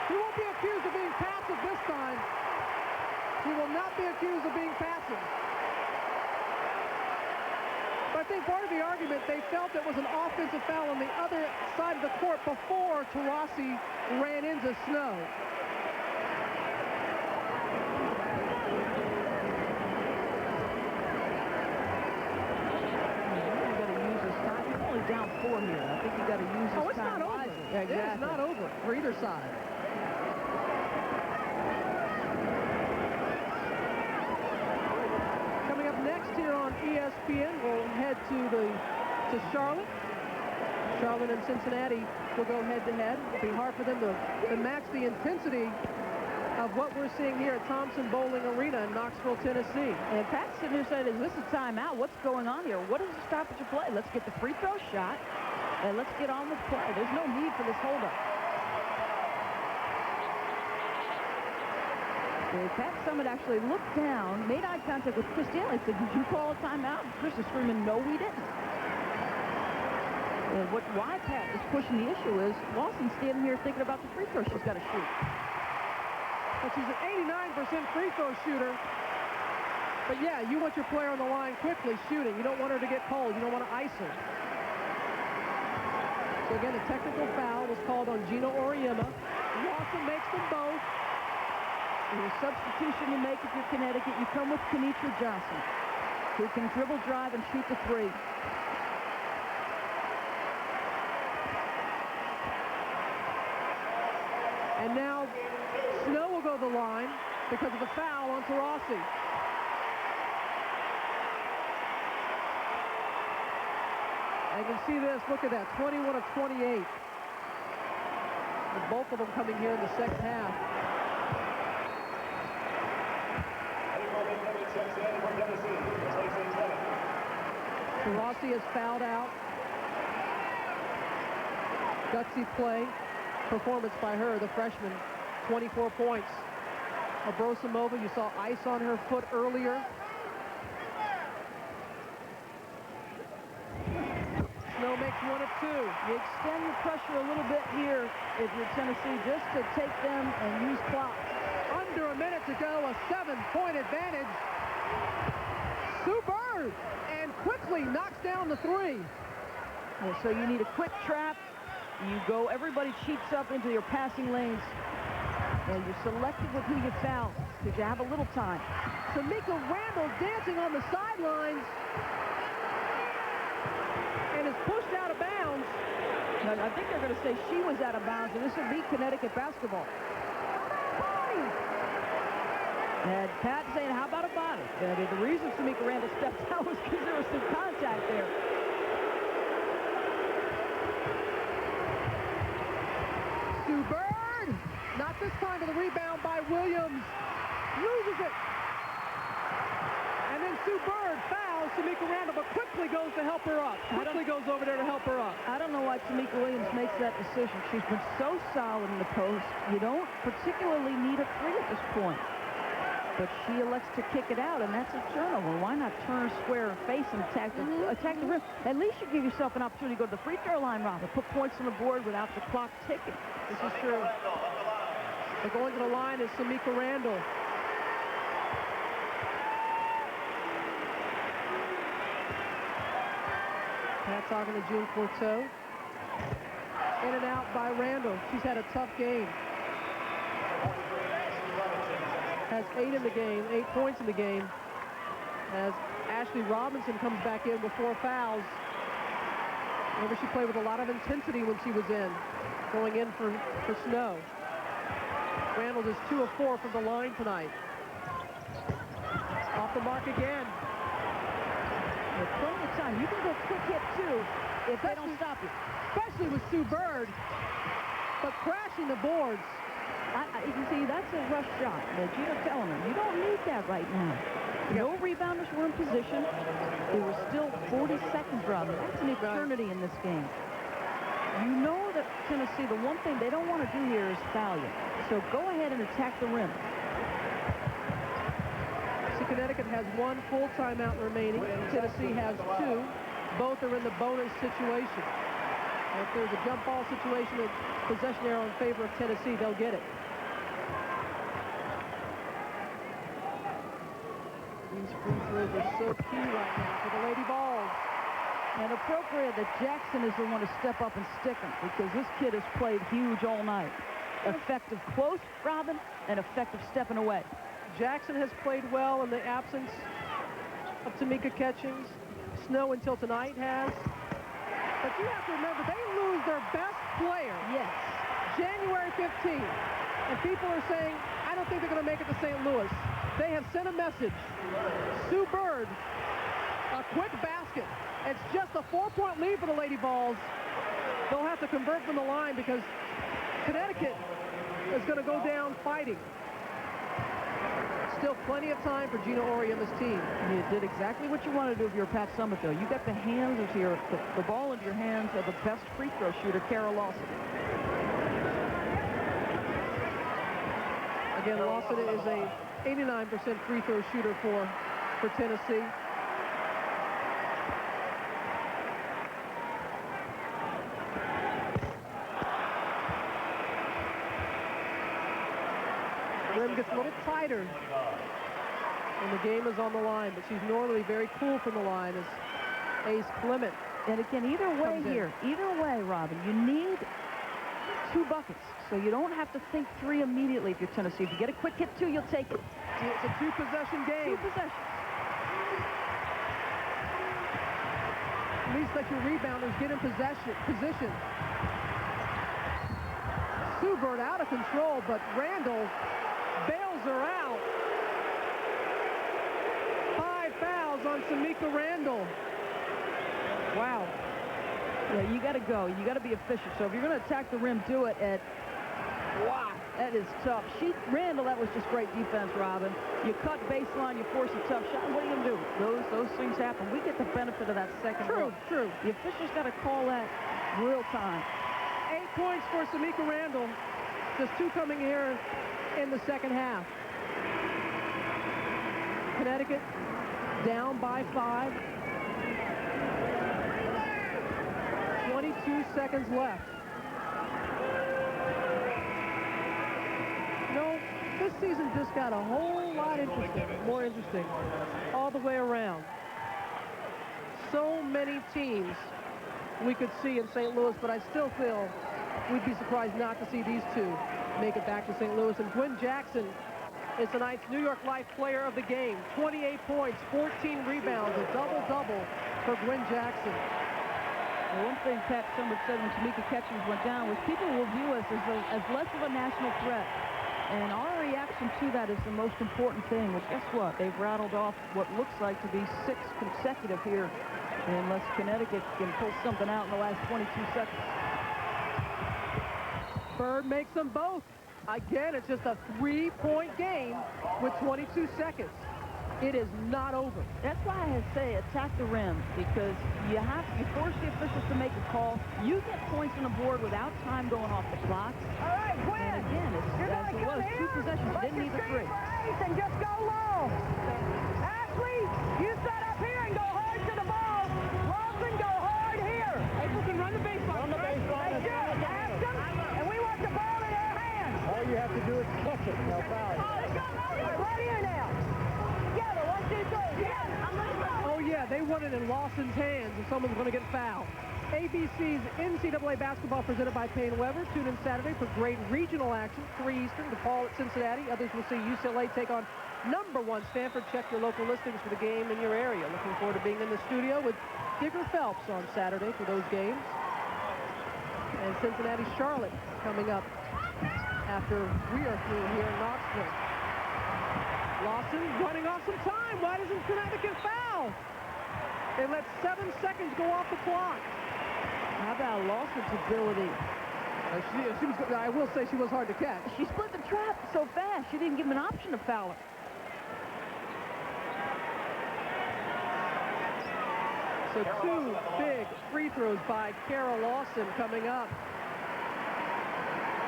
He won't be accused of being passive this time. He will not be accused of being passive. But I think part of the argument, they felt it was an offensive foul on the other side of the court before Taurasi ran into Snow. You got to use this time. You're only down 4 here. I think you got to use this time. Oh, it's not over. Yeah, exactly. It's not over for either side. Coming up next here on ESPN, we'll head to Charlotte. Charlotte and Cincinnati will go head-to-head. It'll be hard for them to match the intensity of what we're seeing here at Thompson Bowling Arena in Knoxville, Tennessee. And Pat sitting here saying, is this a timeout? What's going on here? What is the stoppage of play? Let's get the free throw shot, and let's get on with play. There's no need for this holdup. Pat Summit actually looked down, made eye contact with Chris Daly, said, did you call a timeout? And Chris is screaming, no, we didn't. And why Pat is pushing the issue is Lawson's standing here thinking about the free throw she's got to shoot. But she's an 89% free throw shooter. But yeah, you want your player on the line quickly shooting. You don't want her to get cold. You don't want to ice her. So again, a technical foul was called on Gino Auriemma. Lawson makes them both. The substitution you make if you're Connecticut, you come with Kenitra Johnson, who can dribble, drive, and shoot the three. And now Snow will go to the line because of the foul on Taurasi. I can see this. Look at that, 21 of 28. And both of them coming here in the second half. Taurasi is fouled out. Gutsy play. Performance by her, the freshman. 24 points. Abrosimova, you saw ice on her foot earlier. Snow makes 1 of 2. You extend the pressure a little bit here if you're Tennessee, just to take them and use clock. Under a minute to go, a 7-point advantage. Sue Bird, and quickly knocks down the 3. Yeah, so you need a quick trap. You go, everybody cheats up into your passing lanes, and you're selective with who you foul because you have a little time. Tamika Randall dancing on the sidelines and is pushed out of bounds. I think they're going to say she was out of bounds, and this will be Connecticut basketball. And Pat saying, how about a body? The reason Tamika Randall stepped out was because there was some contact there. Sue Bird, not this time, but the rebound by Williams. Loses it. And then Sue Bird fouls Tamika Randall, but quickly goes to help her up. Quickly goes over there to help her up. I don't know why Tamika Williams makes that decision. She's been so solid in the post. You don't particularly need a 3 at this point. But she elects to kick it out, and that's a turnover. Why not turn square and face and attack the rim? At least you give yourself an opportunity to go to the free throw line, Robin. Put points on the board without the clock ticking. This is true. But going to the line is Tamika Randall. Pat talking to June Courteau. In and out by Randall. She's had a tough game. Has 8 in the game, 8 points in the game. As Ashley Robinson comes back in with 4 fouls. Remember, she played with a lot of intensity when she was in, going in for Snow. Randall is 2 of 4 from the line tonight. Off the mark again. There's plenty of time. You can go quick hit, too, if they don't stop you. Especially with Sue Bird, but crashing the boards. You can see that's a rush shot. Gina telling her, you don't need that right now. No rebounders were in position. There were still 40 seconds, Robin. That's an eternity in this game. You know that Tennessee, the one thing they don't want to do here is foul you. So go ahead and attack the rim. See, Connecticut has 1 full timeout remaining. Tennessee has 2. Both are in the bonus situation. If there's a jump ball situation, a possession arrow in favor of Tennessee, they'll get it. These free throws are so key right now for the Lady Vols. And appropriate that Jackson is the one to step up and stick him, because this kid has played huge all night. Effective close, Robin, and effective stepping away. Jackson has played well in the absence of Tamika Catchings. Snow until tonight has. But you have to remember, they lose their best player. Yes. January 15th. And people are saying, I don't think they're going to make it to St. Louis. They have sent a message. Sue Bird, a quick basket. It's just a 4-point lead for the Lady Vols. They'll have to convert from the line because Connecticut is going to go down fighting. Still plenty of time for Gina Auriemma's team. You did exactly what you wanted to do if you're Pat Summitt, though. You got the hands of the ball into your hands of the best free throw shooter, Kara Lawson. Again, Lawson is a 89% free throw shooter for Tennessee. Rim gets a little tighter when the game is on the line, but she's normally very cool from the line as Ace Clement. And again, either way here, either way, Robin, you need 2 buckets. So you don't have to think 3 immediately if you're Tennessee. If you get a quick hit 2, you'll take it. It's a 2-possession game. 2 possessions. At least let your rebounders get in position. Subert out of control, but Randall bails her out. 5 fouls on Tamika Randall. Wow. Yeah, you got to go. You got to be efficient. So if you're going to attack the rim, do it at... Wow, that is tough. Randall, that was just great defense, Robin. You cut baseline, you force a tough shot. What are you going to do? Those things happen. We get the benefit of that second look. True. The officials got to call that real time. 8 points for Tamika Randall. Just 2 coming here in the second half. Connecticut down by 5. 22 seconds left. No, this season just got a whole lot more interesting all the way around. So many teams we could see in St. Louis, but I still feel we'd be surprised not to see these 2 make it back to St. Louis. And Gwen Jackson is tonight's New York Life Player of the Game. 28 points, 14 rebounds, a double-double for Gwen Jackson. Well, one thing Pat Summers said when Tamika Catchings went down was people will view us as less of a national threat. And our reaction to that is the most important thing. Well, guess what? They've rattled off what looks like to be 6 consecutive here, unless Connecticut can pull something out in the last 22 seconds. Bird makes them both. Again, it's just a 3-point game with 22 seconds. It is not over. That's why I say attack the rim, because you force the officials to make a call. You get points on the board without time going off the clock. All right, Gwen. And again, You're as it was, 2 possessions. You didn't need the 3. And just go long. Ashley, you set up here and go hard to the ball. Lawson, go hard here. April can run the baseline. Run the baseline. Ask them, and we want the ball in their hands. All you have to do is catch it. No foul. Right here now. Together, 1, 2, 3. Yeah. Oh, yeah, they want it in Lawson's hands if someone's going to get fouled. ABC's NCAA basketball presented by Payne Weber. Tune in Saturday for great regional action. 3 Eastern, DePaul at Cincinnati. Others will see UCLA take on #1 Stanford. Check your local listings for the game in your area. Looking forward to being in the studio with Digger Phelps on Saturday for those games. And Cincinnati-Charlotte coming up after we are through here in Knoxville. Lawson running off some time. Why doesn't Connecticut foul? They let 7 seconds go off the clock. How about Lawson's ability? I will say she was hard to catch. She split the trap so fast, she didn't give him an option to foul her. So 2 big free throws by Kara Lawson coming up.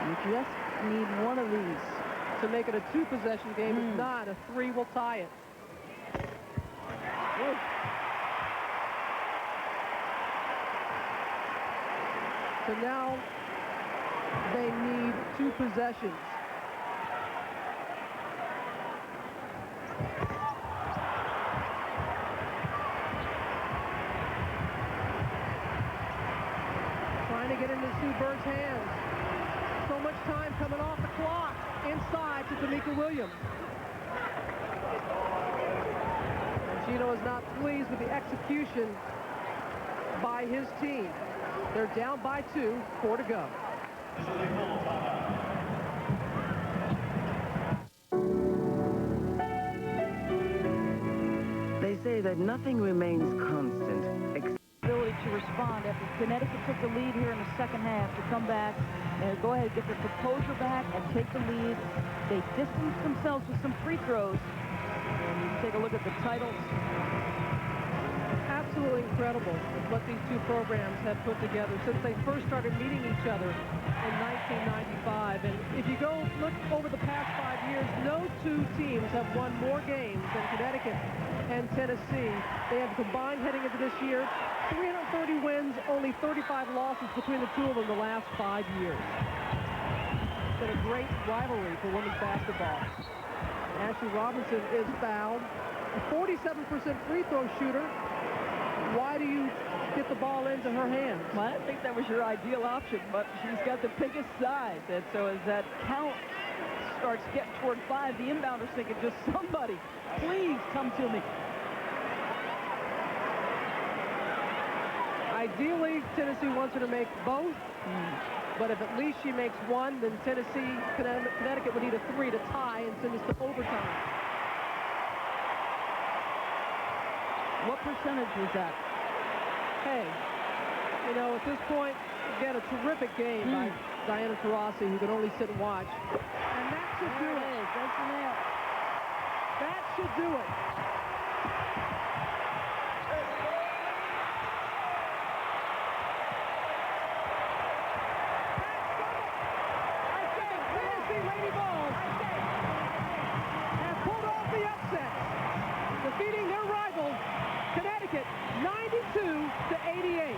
You just need one of these to make it a 2-possession game. If not, a 3 will tie it. Whoa. So now they need 2 possessions. Trying to get into Sue Bird's hands. So much time coming off the clock. Inside to Tamika Williams. And Gino is not pleased with the execution by his team. They're down by 2, 4 to go. They say that nothing remains constant except ability to respond after Connecticut took the lead here in the second half to come back and go ahead and get their composure back and take the lead. They distanced themselves with some free throws. And you can take a look at the titles. Absolutely incredible what these 2 programs have put together since they first started meeting each other in 1995. And if you go look over the past 5 years, no 2 teams have won more games than Connecticut and Tennessee. They have combined heading into this year 330 wins, only 35 losses between the 2 of them the last 5 years. It's been a great rivalry for women's basketball. Ashley Robinson is fouled. A 47% free throw shooter. why do you get the ball into her hands? Well, I think that was your ideal option, but she's got the biggest size, and so as that count starts getting toward 5, the inbounder's thinking, just somebody, please come to me. Ideally, Tennessee wants her to make both, but if at least she makes one, then Connecticut would need a 3 to tie and send us to overtime. What percentage was that? Hey, you know, at this point, again, a terrific game by Diana Taurasi, who can only sit and watch. And that should do it. That's the nail. That should do it. Tennessee Lady Vols have pulled off the upset, defeating their rival, Connecticut, 92-88.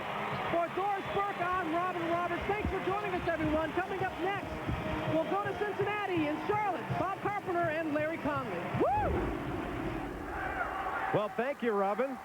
For Doris Burke, I'm Robin Roberts. Thanks for joining us, everyone. Coming up next, we'll go to Cincinnati and Charlotte. Bob Carpenter and Larry Conley. Woo! Well, thank you, Robin.